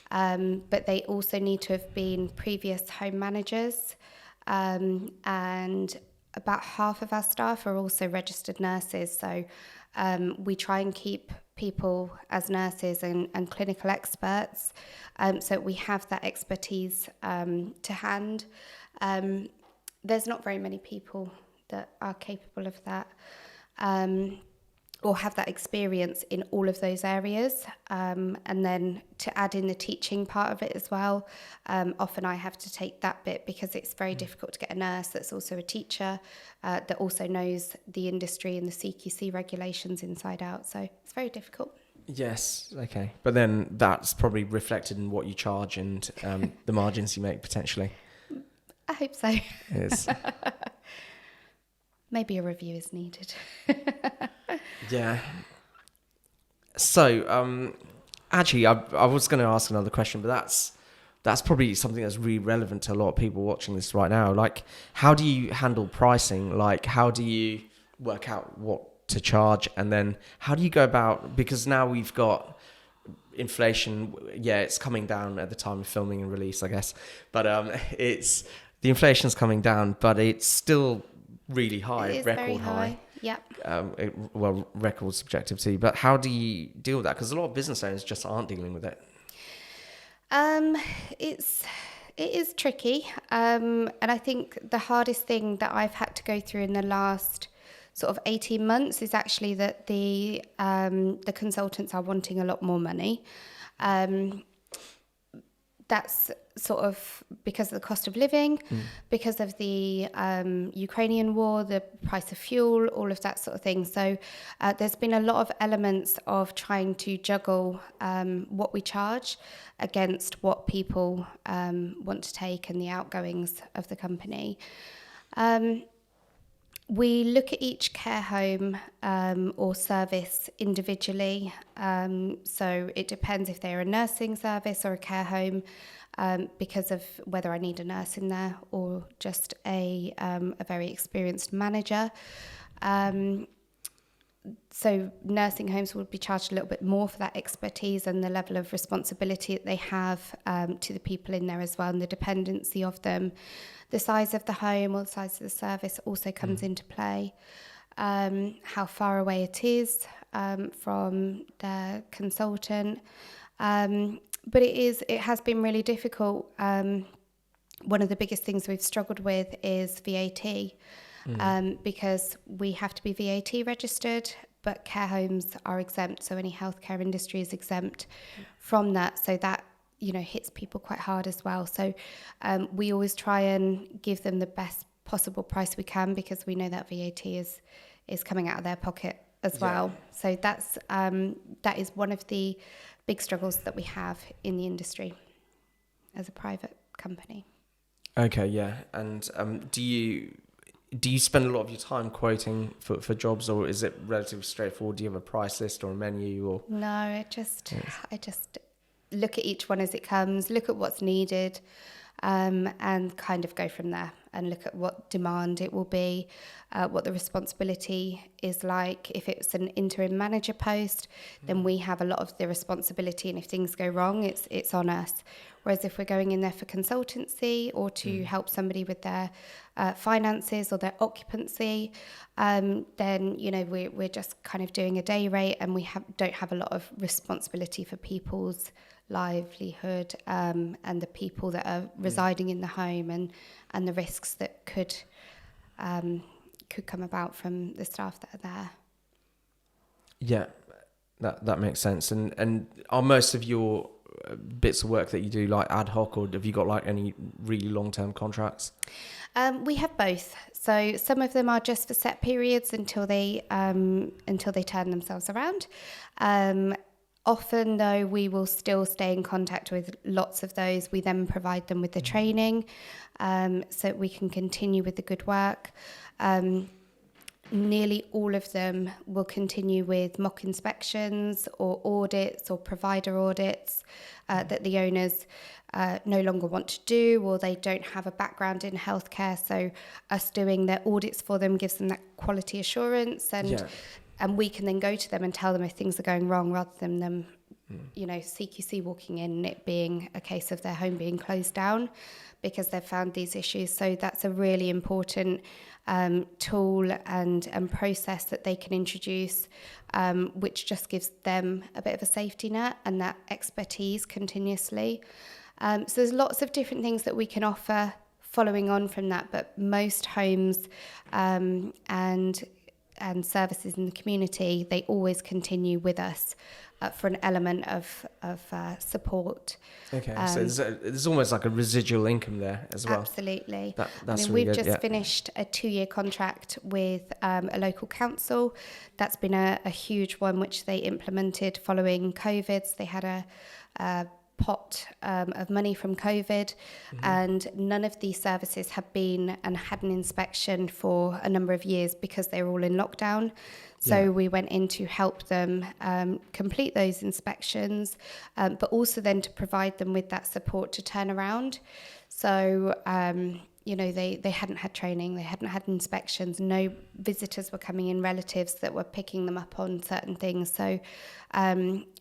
but they also need to have been previous home managers, and about half of our staff are also registered nurses. So we try and keep people as nurses and clinical experts, so we have that expertise to hand. There's not very many people that are capable of that, or have that experience in all of those areas. And then to add in the teaching part of it as well, often I have to take that bit, because it's very difficult to get a nurse that's also a teacher, that also knows the industry and the CQC regulations inside out. So it's very difficult. Yes, okay. But then that's probably reflected in what you charge and the margins you make potentially. I hope so. Yes. Maybe a review is needed. Yeah. So, actually, I was going to ask another question, but that's probably something that's really relevant to a lot of people watching this right now. Like, how do you handle pricing? Like, how do you work out what to charge? And then how do you go about, because now we've got inflation, it's coming down at the time of filming and release, I guess. But the inflation's coming down, but it's still really high, it is record very high. Yeah. Record subjective too. But how do you deal with that? Because a lot of business owners just aren't dealing with it. It is tricky, and I think the hardest thing that I've had to go through in the last sort of 18 months is actually that the consultants are wanting a lot more money. that's sort of because of the cost of living, because of the Ukrainian war, the price of fuel, all of that sort of thing. So there's been a lot of elements of trying to juggle what we charge against what people want to take and the outgoings of the company. We look at each care home or service individually. So it depends if they're a nursing service or a care home, because of whether I need a nurse in there or just a very experienced manager. So nursing homes would be charged a little bit more for that expertise and the level of responsibility that they have to the people in there as well, and the dependency of them. The size of the home or the size of the service also comes into play. How far away it is from the consultant. But it has been really difficult. One of the biggest things we've struggled with is VAT. Because we have to be VAT registered, but care homes are exempt, so any healthcare industry is exempt from that. So that, hits people quite hard as well. So we always try and give them the best possible price we can, because we know that VAT is coming out of their pocket as well. So that is one of the big struggles that we have in the industry as a private company. Okay, yeah. And do you spend a lot of your time quoting for jobs, or is it relatively straightforward? Do you have a price list or a menu? Or no, I just look at each one as it comes, look at what's needed, and kind of go from there, and look at what demand it will be, what the responsibility is like. If it's an interim manager post, then we have a lot of the responsibility, and if things go wrong, it's on us. Whereas if we're going in there for consultancy or to help somebody with their finances or their occupancy, then we're just kind of doing a day rate, and we don't have a lot of responsibility for people's livelihood and the people that are residing in the home, and the risks that could come about from the staff that are there. Yeah, that makes sense. And are most of your bits of work that you do like ad hoc, or have you got like any really long-term contracts? We have both. So some of them are just for set periods until they turn themselves around. Often, though, we will still stay in contact with lots of those. We then provide them with the training, so we can continue with the good work. Nearly all of them will continue with mock inspections or audits or provider audits that the owners no longer want to do, or they don't have a background in healthcare. So us doing their audits for them gives them that quality assurance, and we can then go to them and tell them if things are going wrong, rather than them, CQC walking in and it being a case of their home being closed down because they've found these issues. So that's a really important tool and process that they can introduce, which just gives them a bit of a safety net and that expertise continuously. So there's lots of different things that we can offer following on from that, but most homes and services in the community, they always continue with us for an element of support. Okay, so there's almost like a residual income there as well. Absolutely. That's we've really just finished a 2-year contract with a local council. That's been a huge one, which they implemented following COVID. So they had a pot of money from COVID, and none of these services have been and had an inspection for a number of years because they were all in lockdown. So we went in to help them complete those inspections, but also then to provide them with that support to turn around. So they hadn't had training, they hadn't had inspections, no visitors were coming in, relatives that were picking them up on certain things. So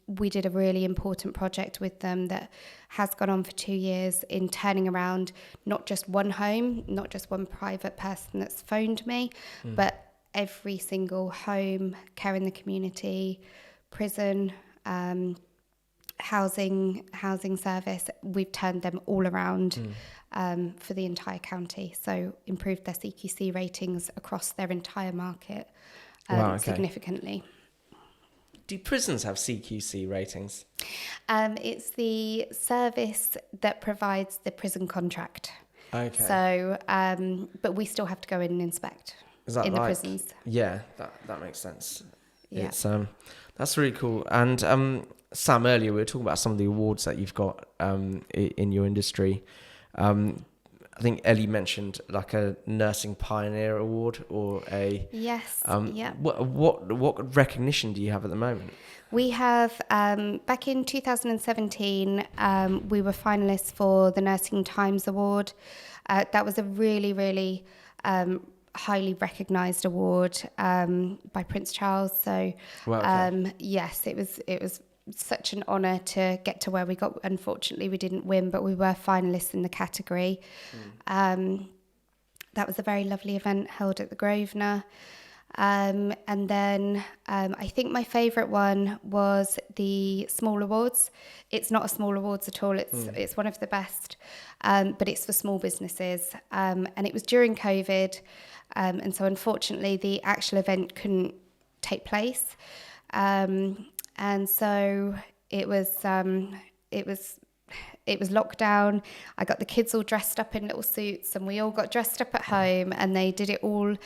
we did a really important project with them that has gone on for 2 years in turning around not just one home, not just one private person that's phoned me, but every single home, care in the community, prison, housing service. We've turned them all around for the entire county. So improved their CQC ratings across their entire market significantly. Do prisons have CQC ratings? It's the service that provides the prison contract. Okay. So, but we still have to go in and inspect Is that in the like, prisons. yeah, that makes sense. Yeah. It's that's really cool. And Sam, earlier we were talking about some of the awards that you've got in your industry. I think Ellie mentioned like a Nursing Pioneer Award or a Yes. Yeah. What recognition do you have at the moment? We have, back in 2017, we were finalists for the Nursing Times Award. That was a really, really highly recognised award by Prince Charles. So, Wow, okay. yes, it was such an honour to get to where we got. Unfortunately, we didn't win, but we were finalists in the category. That was a very lovely event held at the Grosvenor. And then I think my favourite one was the Small Awards. It's not a Small Awards at all. It's one of the best, but it's for small businesses. And it was during COVID, and so unfortunately the actual event couldn't take place. And so it was lockdown. I got the kids all dressed up in little suits, and we all got dressed up at home, and they did it all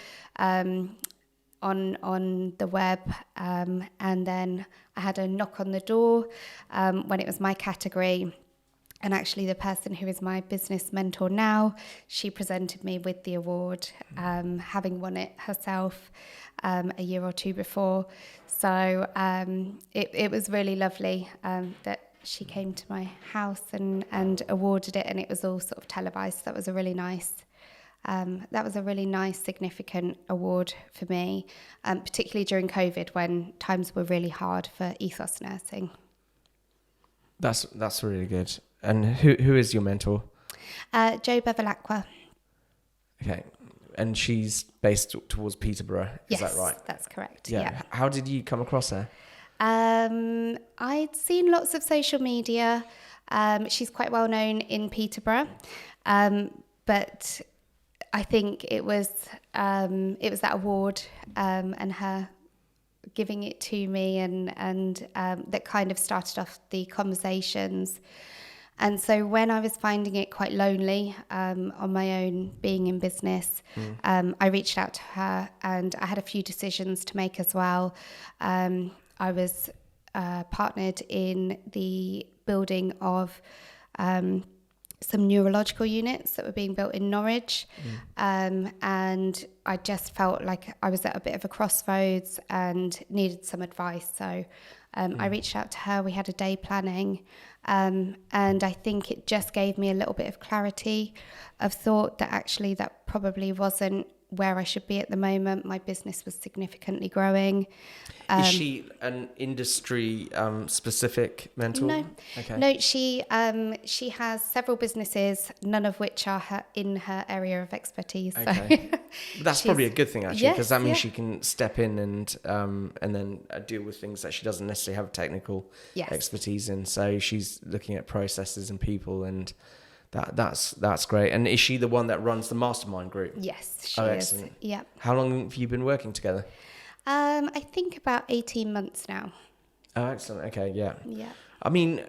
on the web, and then I had a knock on the door when it was my category, and actually the person who is my business mentor now, she presented me with the award, having won it herself a year or two before. So it was really lovely that she came to my house and awarded it, and it was all sort of televised. So that was a really nice, significant award for me, particularly during COVID when times were really hard for Ethos nursing. That's really good. And who is your mentor? Jo Bevilacqua. Okay. And she's based towards Peterborough, is that right? Yes, that's correct. Yeah. Yeah. How did you come across her? I'd seen lots of social media. She's quite well known in Peterborough, but I think it was that award and her giving it to me, and that kind of started off the conversations. And so when I was finding it quite lonely on my own, being in business, I reached out to her, and I had a few decisions to make as well. I was partnered in the building of some neurological units that were being built in Norwich, and I just felt like I was at a bit of a crossroads and needed some advice. So I reached out to her. We had a day planning, and I think it just gave me a little bit of clarity of thought that actually that probably wasn't where I should be at the moment. My business was significantly growing. Is she an industry specific mentor? No, okay. No. She has several businesses, none of which are in her area of expertise. Okay. So That's probably a good thing actually, because Yes, that means yeah. she can step in and then deal with things that she doesn't necessarily have technical Yes. expertise in. So she's looking at processes and people, and that's great. And is she the one that runs the mastermind group? Yes, she Oh, is. excellent. Yeah. How long have you been working together? I think about 18 months now. Oh, excellent. Okay, yeah. Yeah. I mean,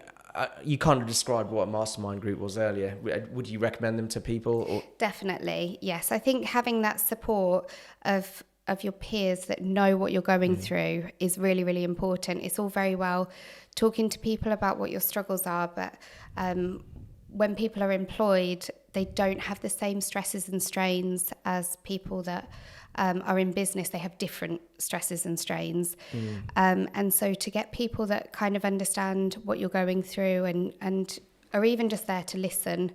you kind of described what a mastermind group was earlier. Would you recommend them to people? Or? Definitely, yes. I think having that support of your peers that know what you're going through is really, really important. It's all very well talking to people about what your struggles are, but when people are employed, they don't have the same stresses and strains as people that are in business. They have different stresses and strains. And so to get people that kind of understand what you're going through and are even just there to listen,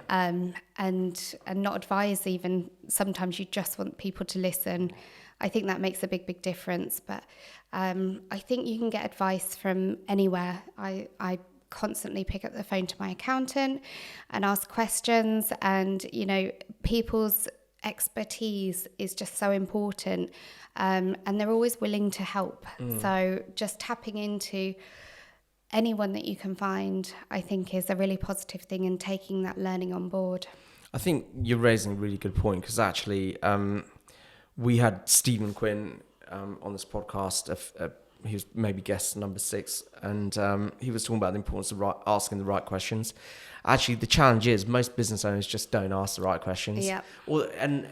and not advise even. Sometimes you just want people to listen. I think that makes a big, big difference. But I think you can get advice from anywhere. I constantly pick up the phone to my accountant and ask questions, and people's expertise is just so important, and they're always willing to help. So just tapping into anyone that you can find, I think, is a really positive thing, and taking that learning on board. I think you're raising a really good point, because actually we had Stephen Quinn on this podcast he was maybe guest number 6, and he was talking about the importance of asking the right questions. Actually, the challenge is most business owners just don't ask the right questions. Yeah. And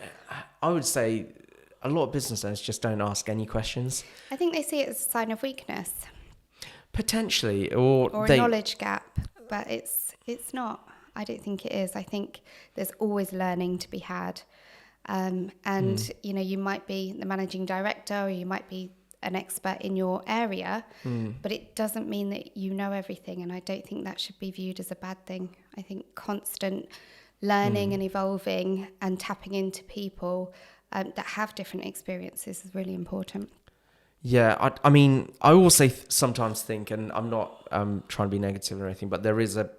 I would say a lot of business owners just don't ask any questions. I think they see it as a sign of weakness. Potentially, or a knowledge gap, but it's not. I don't think it is. I think there's always learning to be had. And you might be the managing director, or you might be an expert in your area, but it doesn't mean that you know everything. And I don't think that should be viewed as a bad thing. I think constant learning and evolving and tapping into people that have different experiences is really important. Yeah, I mean, I also sometimes think, and I'm not trying to be negative or anything, but there is there's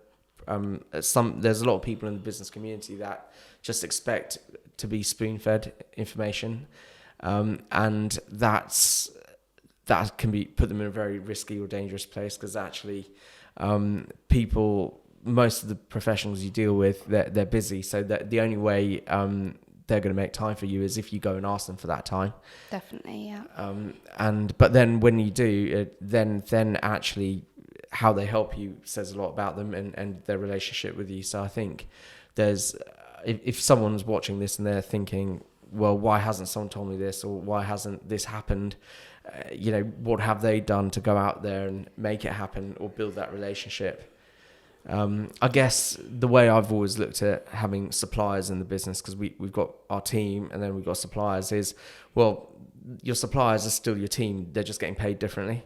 a lot of people in the business community that just expect to be spoon-fed information, and that can put them in a very risky or dangerous place, because actually most of the professionals you deal with, they're busy, so that the only way they're going to make time for you is if you go and ask them for that time. Definitely, yeah. But then when you do, then actually how they help you says a lot about them and their relationship with you. So I think there's, if someone's watching this and they're thinking, well, why hasn't someone told me this, or why hasn't this happened? What have they done to go out there and make it happen or build that relationship? I guess the way I've always looked at having suppliers in the business, because we've got our team and then we've got suppliers, is, well, your suppliers are still your team. They're just getting paid differently.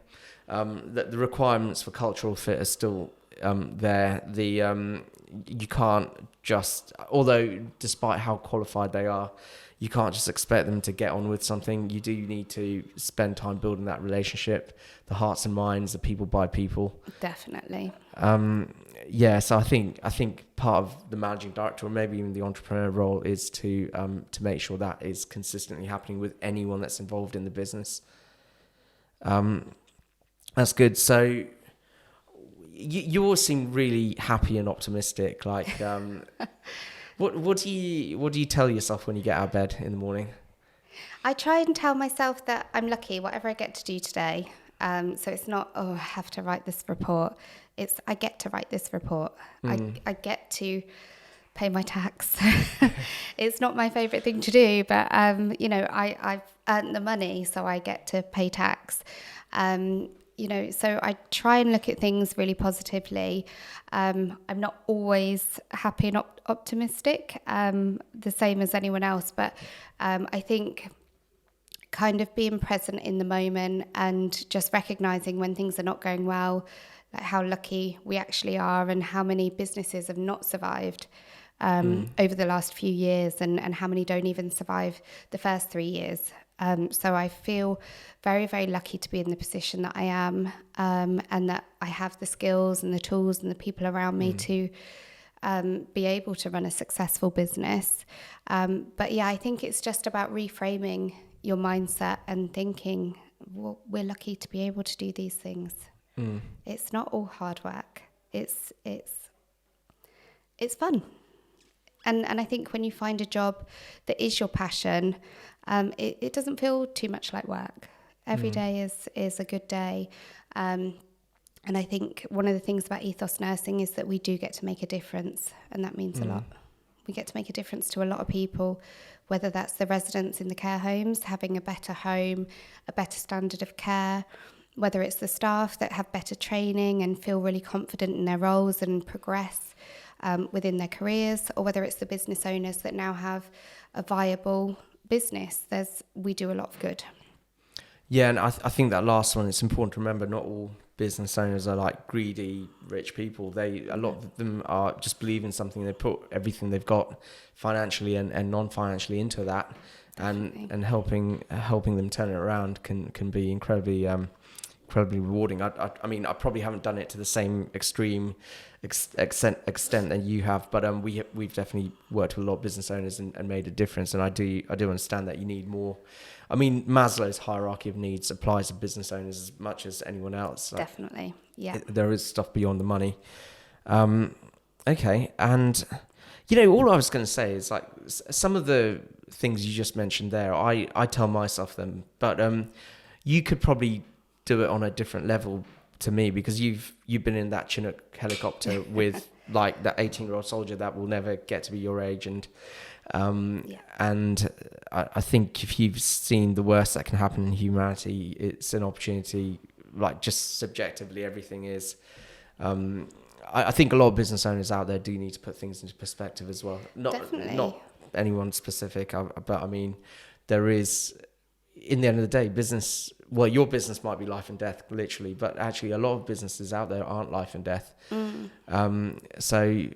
The requirements for cultural fit are still there. You can't just, although despite how qualified they are, you can't just expect them to get on with something. You do need to spend time building that relationship, the hearts and minds, the people by people. Definitely. So I think part of the managing director, or maybe even the entrepreneur role, is to make sure that is consistently happening with anyone that's involved in the business. That's good. So you all seem really happy and optimistic. Like, what do you tell yourself when you get out of bed in the morning? I try and tell myself that I'm lucky, whatever I get to do today. So it's not, I have to write this report. It's, I get to write this report. I get to pay my tax. It's not my favourite thing to do, but, I've earned the money, so I get to pay tax. So I try and look at things really positively. I'm not always happy and optimistic, the same as anyone else, but I think kind of being present in the moment and just recognising when things are not going well, like how lucky we actually are, and how many businesses have not survived over the last few years, and how many don't even survive the first 3 years. So I feel very, very lucky to be in the position that I am, and that I have the skills and the tools and the people around me to be able to run a successful business. But yeah, I think it's just about reframing your mindset and thinking, well, we're lucky to be able to do these things. It's not all hard work. It's fun. And I think when you find a job that is your passion, it doesn't feel too much like work. Every day is a good day. And I think one of the things about Ethos Nursing is that we do get to make a difference, and that means a lot. We get to make a difference to a lot of people, whether that's the residents in the care homes having a better home, a better standard of care, whether it's the staff that have better training and feel really confident in their roles and progress within their careers, or whether it's the business owners that now have a viable business. We do a lot of good. Yeah, and I think that last one, it's important to remember, not all business owners are like greedy, rich people. A lot of them are just believe in something. They put everything they've got financially and non-financially into that. Definitely. and helping them turn it around can be incredibly rewarding. I mean, I probably haven't done it to the same extreme extent that you have, but we've definitely worked with a lot of business owners and made a difference. And I do understand that you need more. I mean, Maslow's hierarchy of needs applies to business owners as much as anyone else. Definitely, yeah. There is stuff beyond the money. Okay, and all I was going to say is, like, some of the things you just mentioned there, I tell myself them, but you could probably do it on a different level to me, because you've been in that Chinook helicopter with like that 18-year-old soldier that will never get to be your age, and and I think if you've seen the worst that can happen in humanity, it's an opportunity. Like, just subjectively, everything is. I think a lot of business owners out there do need to put things into perspective as well. Not anyone specific, but I mean, there is, in the end of the day, business. Well, your business might be life and death, literally, but actually, a lot of businesses out there aren't life and death. So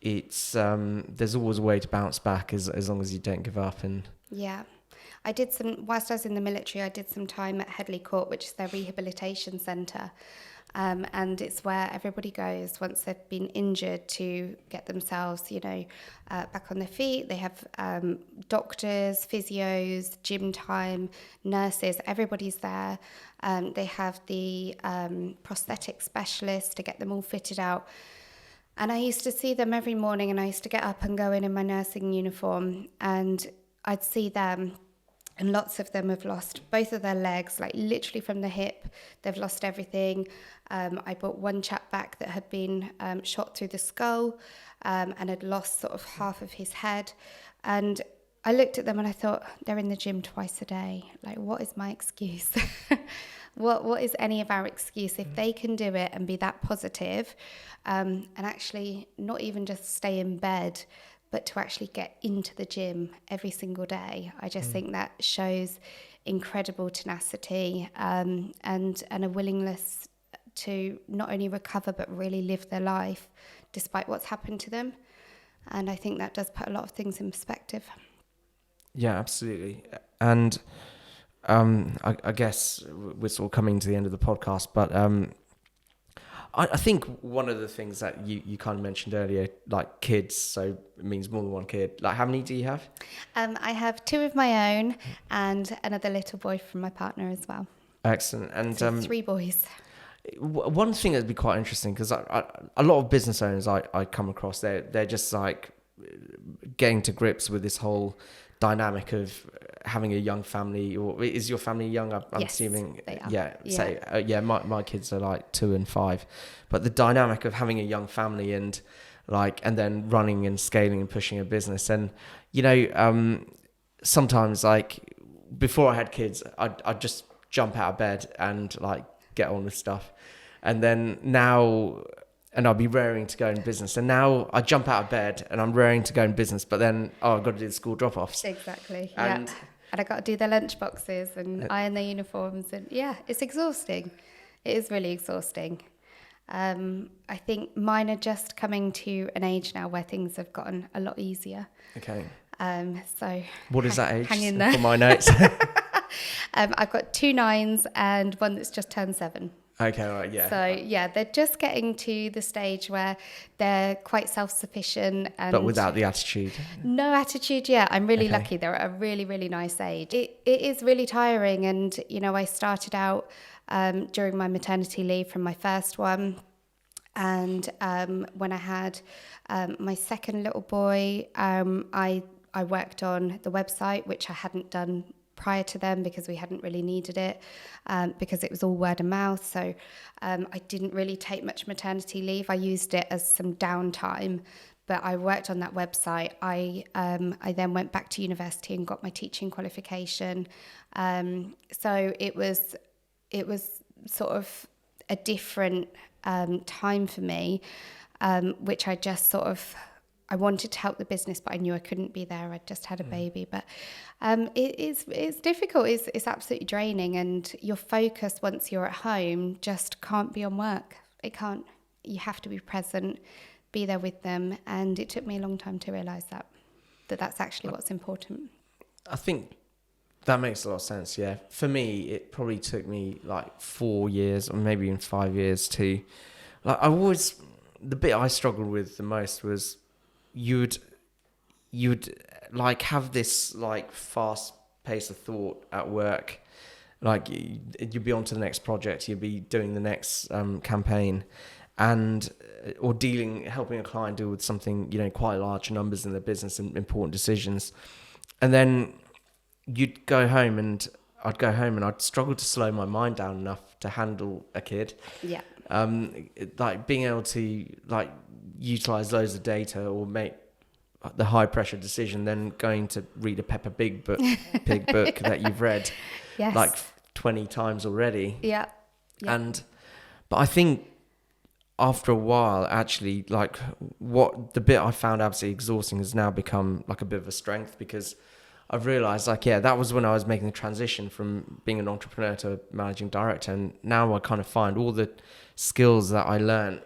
it's there's always a way to bounce back as long as you don't give up. And I did whilst I was in the military, I did some time at Headley Court, which is their rehabilitation centre. And it's where everybody goes once they've been injured to get themselves, back on their feet. They have doctors, physios, gym time, nurses, everybody's there. They have the prosthetic specialist to get them all fitted out. And I used to see them every morning, and I used to get up and go in my nursing uniform, and I'd see them. And lots of them have lost both of their legs, like literally from the hip. They've lost everything. I brought one chap back that had been shot through the skull and had lost sort of half of his head. And I looked at them and I thought, they're in the gym twice a day. Like, what is my excuse? What is any of our excuse? If they can do it and be that positive, and actually not even just stay in bed, but to actually get into the gym every single day, I just think that shows incredible tenacity and a willingness to not only recover but really live their life despite what's happened to them. And I think that does put a lot of things in perspective. Yeah, absolutely. And I guess we're sort of coming to the end of the podcast, but I think one of the things that you kind of mentioned earlier, like kids, so it means more than one kid. Like, how many do you have? I have 2 of my own and another little boy from my partner as well. Excellent. And so 3 boys. One thing that'd be quite interesting, because a lot of business owners I come across, they're just like getting to grips with this whole dynamic of having a young family. Or is your family young? I'm yes, assuming. They are. Yeah. My kids are like 2 and 5, but the dynamic of having a young family and then running and scaling and pushing a business, and sometimes, like, before I had kids, I'd just jump out of bed and like get on with stuff, and then now. And I'll be raring to go in business. And now I jump out of bed and I'm raring to go in business, but then, I've got to do the school drop-offs. Exactly, and I got to do their lunch boxes and iron their uniforms. And it's exhausting. It is really exhausting. I think mine are just coming to an age now where things have gotten a lot easier. Okay. So what is that age? Hang in there. For my notes. I've got 2 9s and one that's just turned 7. Okay, all right, yeah. So, they're just getting to the stage where they're quite self-sufficient. But without the attitude? No attitude yet. I'm really lucky. They're at a really, really nice age. It is really tiring. And, I started out during my maternity leave from my first one. And when I had my second little boy, I worked on the website, which I hadn't done prior to them because we hadn't really needed it, because it was all word of mouth. So I didn't really take much maternity leave. I used it as some downtime, but I worked on that website. I then went back to university and got my teaching qualification. So it was sort of a different time for me, which I just sort of, I wanted to help the business, but I knew I couldn't be there. I just had a baby, but it's difficult. It's absolutely draining, and your focus once you're at home just can't be on work. It can't. You have to be present, be there with them, and it took me a long time to realise that that's actually what's important. I think that makes a lot of sense. Yeah, for me, it probably took me like 4 years, or maybe even 5 years to. Like, the bit I struggled with the most was. You'd like have this like fast pace of thought at work, like you'd be on to the next project, you'd be doing the next campaign, and or helping a client deal with something, quite large numbers in their business and important decisions, and then you'd go home and I'd go home and I'd struggle to slow my mind down enough to handle a kid. Yeah. Like being able to like utilize loads of data or make the high pressure decision, then going to read a Peppa Pig book that you've read Yes. like 20 times already. Yeah. But I think after a while, actually, like what the bit I found absolutely exhausting has now become like a bit of a strength, because I've realized like, yeah, that was when I was making the transition from being an entrepreneur to managing director. And now I kind of find all the skills that I learned,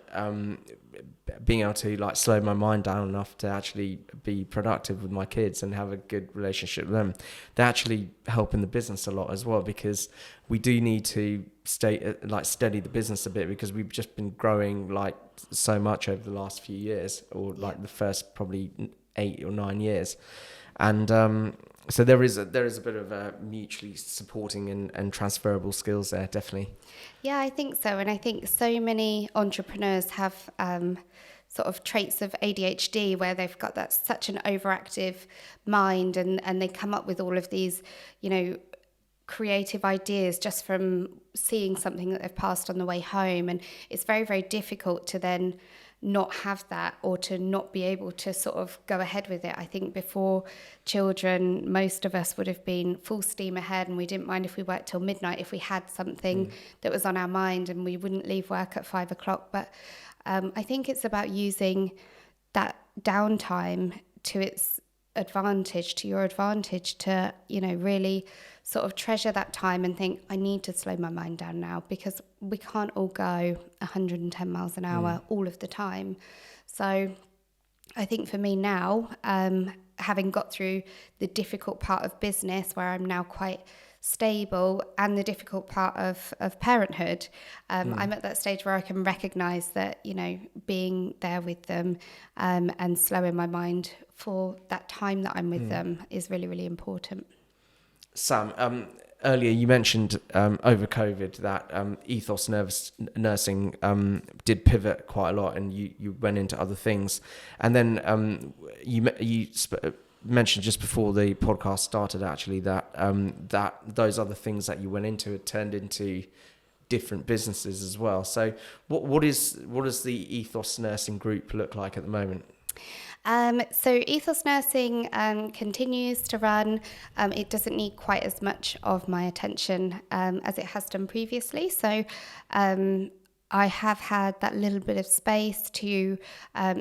being able to like slow my mind down enough to actually be productive with my kids and have a good relationship with them, they actually help in the business a lot as well, because we do need to steady the business a bit, because we've just been growing like so much over the last few years, or like the first probably 8 or 9 years. And so there is a bit of a mutually supporting and transferable skills there, definitely. Yeah, I think so. And I think so many entrepreneurs have sort of traits of ADHD, where they've got that such an overactive mind, and they come up with all of these, creative ideas just from seeing something that they've passed on the way home. And it's very, very difficult to then not have that, or to not be able to sort of go ahead with it. I think before children, most of us would have been full steam ahead, and we didn't mind if we worked till midnight if we had something that was on our mind, and we wouldn't leave work at 5 o'clock. But I think it's about using that downtime to its advantage, to your advantage, to, really sort of treasure that time and think, I need to slow my mind down now, because we can't all go 110 miles an hour all of the time. So I think for me now, having got through the difficult part of business, where I'm now quite stable, and the difficult part of parenthood, I'm at that stage where I can recognise that, being there with them and slowing my mind for that time that I'm with them is really, really important. Sam, earlier you mentioned over COVID that Ethos nursing did pivot quite a lot, and you went into other things. And then you mentioned just before the podcast started, actually, that that those other things that you went into had turned into different businesses as well. So what does the Ethos Nursing Group look like at the moment? So Ethos Nursing continues to run. It doesn't need quite as much of my attention as it has done previously. So I have had that little bit of space to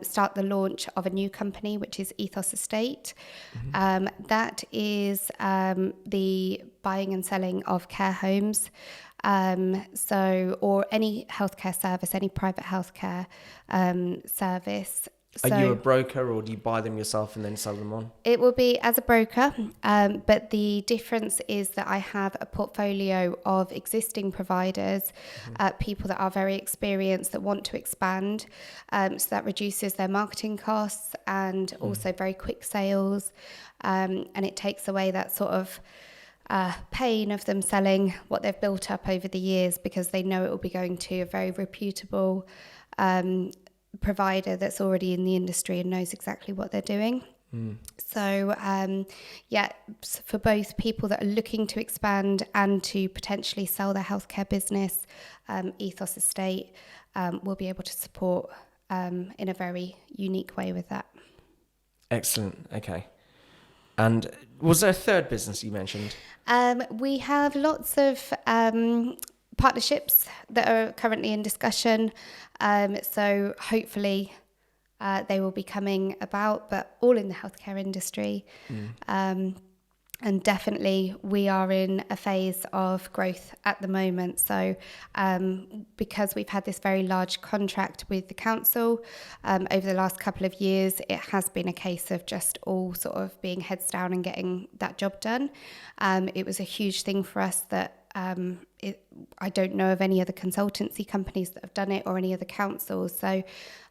start the launch of a new company, which is Ethos Estate. That is the buying and selling of care homes. Or any healthcare service, any private healthcare service. Are you a broker, or do you buy them yourself and then sell them on? It will be as a broker, but the difference is that I have a portfolio of existing providers, people that are very experienced, that want to expand. So that reduces their marketing costs, and also very quick sales. And it takes away that sort of pain of them selling what they've built up over the years, because they know it will be going to a very reputable provider that's already in the industry and knows exactly what they're doing. So for both people that are looking to expand and to potentially sell their healthcare business, Ethos Estate will be able to support in a very unique way with that. Excellent. Okay. And was there a third business you mentioned? We have lots of partnerships that are currently in discussion. So hopefully they will be coming about, but all in the healthcare industry. And definitely we are in a phase of growth at the moment. So because we've had this very large contract with the council over the last couple of years, it has been a case of just all sort of being heads down and getting that job done. It was a huge thing for us that I don't know of any other consultancy companies that have done it, or any other councils. So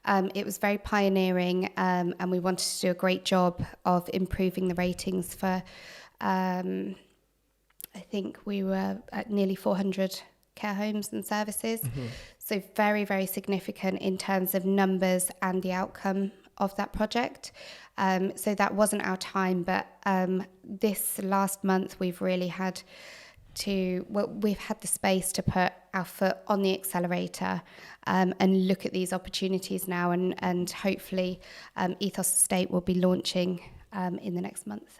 it was very pioneering, and we wanted to do a great job of improving the ratings for, I think we were at nearly 400 care homes and services. So very, very significant in terms of numbers and the outcome of that project. So that wasn't our time, but this last month we've really had we've had the space to put our foot on the accelerator and look at these opportunities now, and hopefully Ethos Estate will be launching in the next month.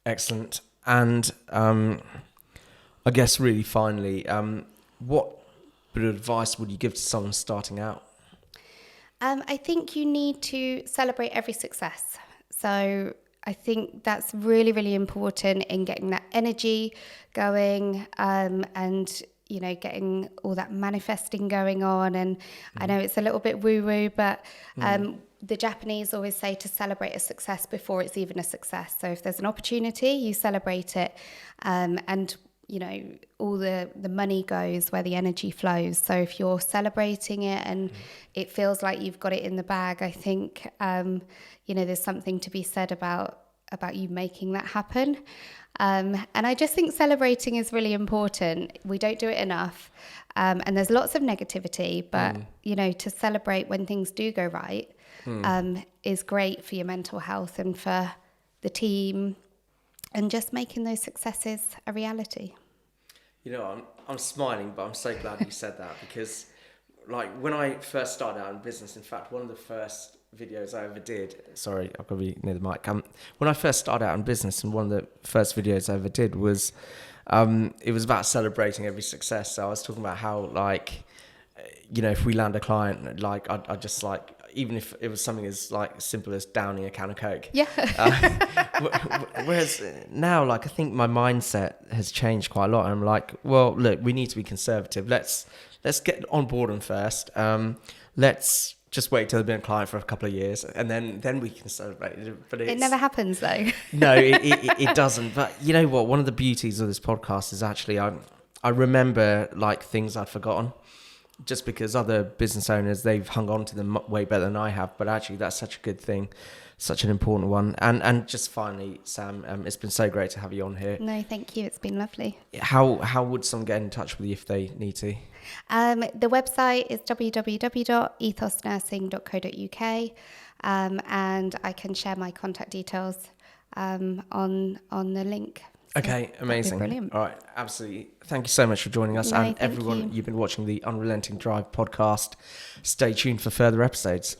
Excellent. And I guess really finally, what bit of advice would you give to someone starting out? I think you need to celebrate every success. So I think that's really, really important in getting that energy going, and getting all that manifesting going on. And I know it's a little bit woo-woo, but the Japanese always say to celebrate a success before it's even a success. So if there's an opportunity, you celebrate it, and all the money goes where the energy flows. So if you're celebrating it and it feels like you've got it in the bag, I think there's something to be said about you making that happen. And I just think celebrating is really important. We don't do it enough, and there's lots of negativity, but to celebrate when things do go right is great for your mental health and for the team, and just making those successes a reality. I'm smiling, but I'm so glad you said that, because when I first started out in business, in fact, one of the first videos I ever did, sorry, I've got to be near the mic. When I first started out in business, and one of the first videos I ever did was, it was about celebrating every success. So I was talking about how, if we land a client, I just even if it was something as simple as downing a can of Coke. Yeah. Whereas now, I think my mindset has changed quite a lot. And I'm like, well, look, we need to be conservative. Let's get on board them first. Let's just wait till they've been a client for a couple of years, and then we can celebrate it. But it never happens, though. No, it doesn't. But you know what? One of the beauties of this podcast is actually I remember things I'd forgotten, just because other business owners, they've hung on to them way better than I have. But actually, that's such a good thing, such an important one. And just finally, Sam, it's been so great to have you on here. No, thank you. It's been lovely. How would someone get in touch with you if they need to? The website is www.ethosnursing.co.uk, and I can share my contact details on the link. Okay, amazing. Brilliant. All right, absolutely. Thank you so much for joining us. No, and everyone, you've been watching the Unrelenting Drive podcast. Stay tuned for further episodes.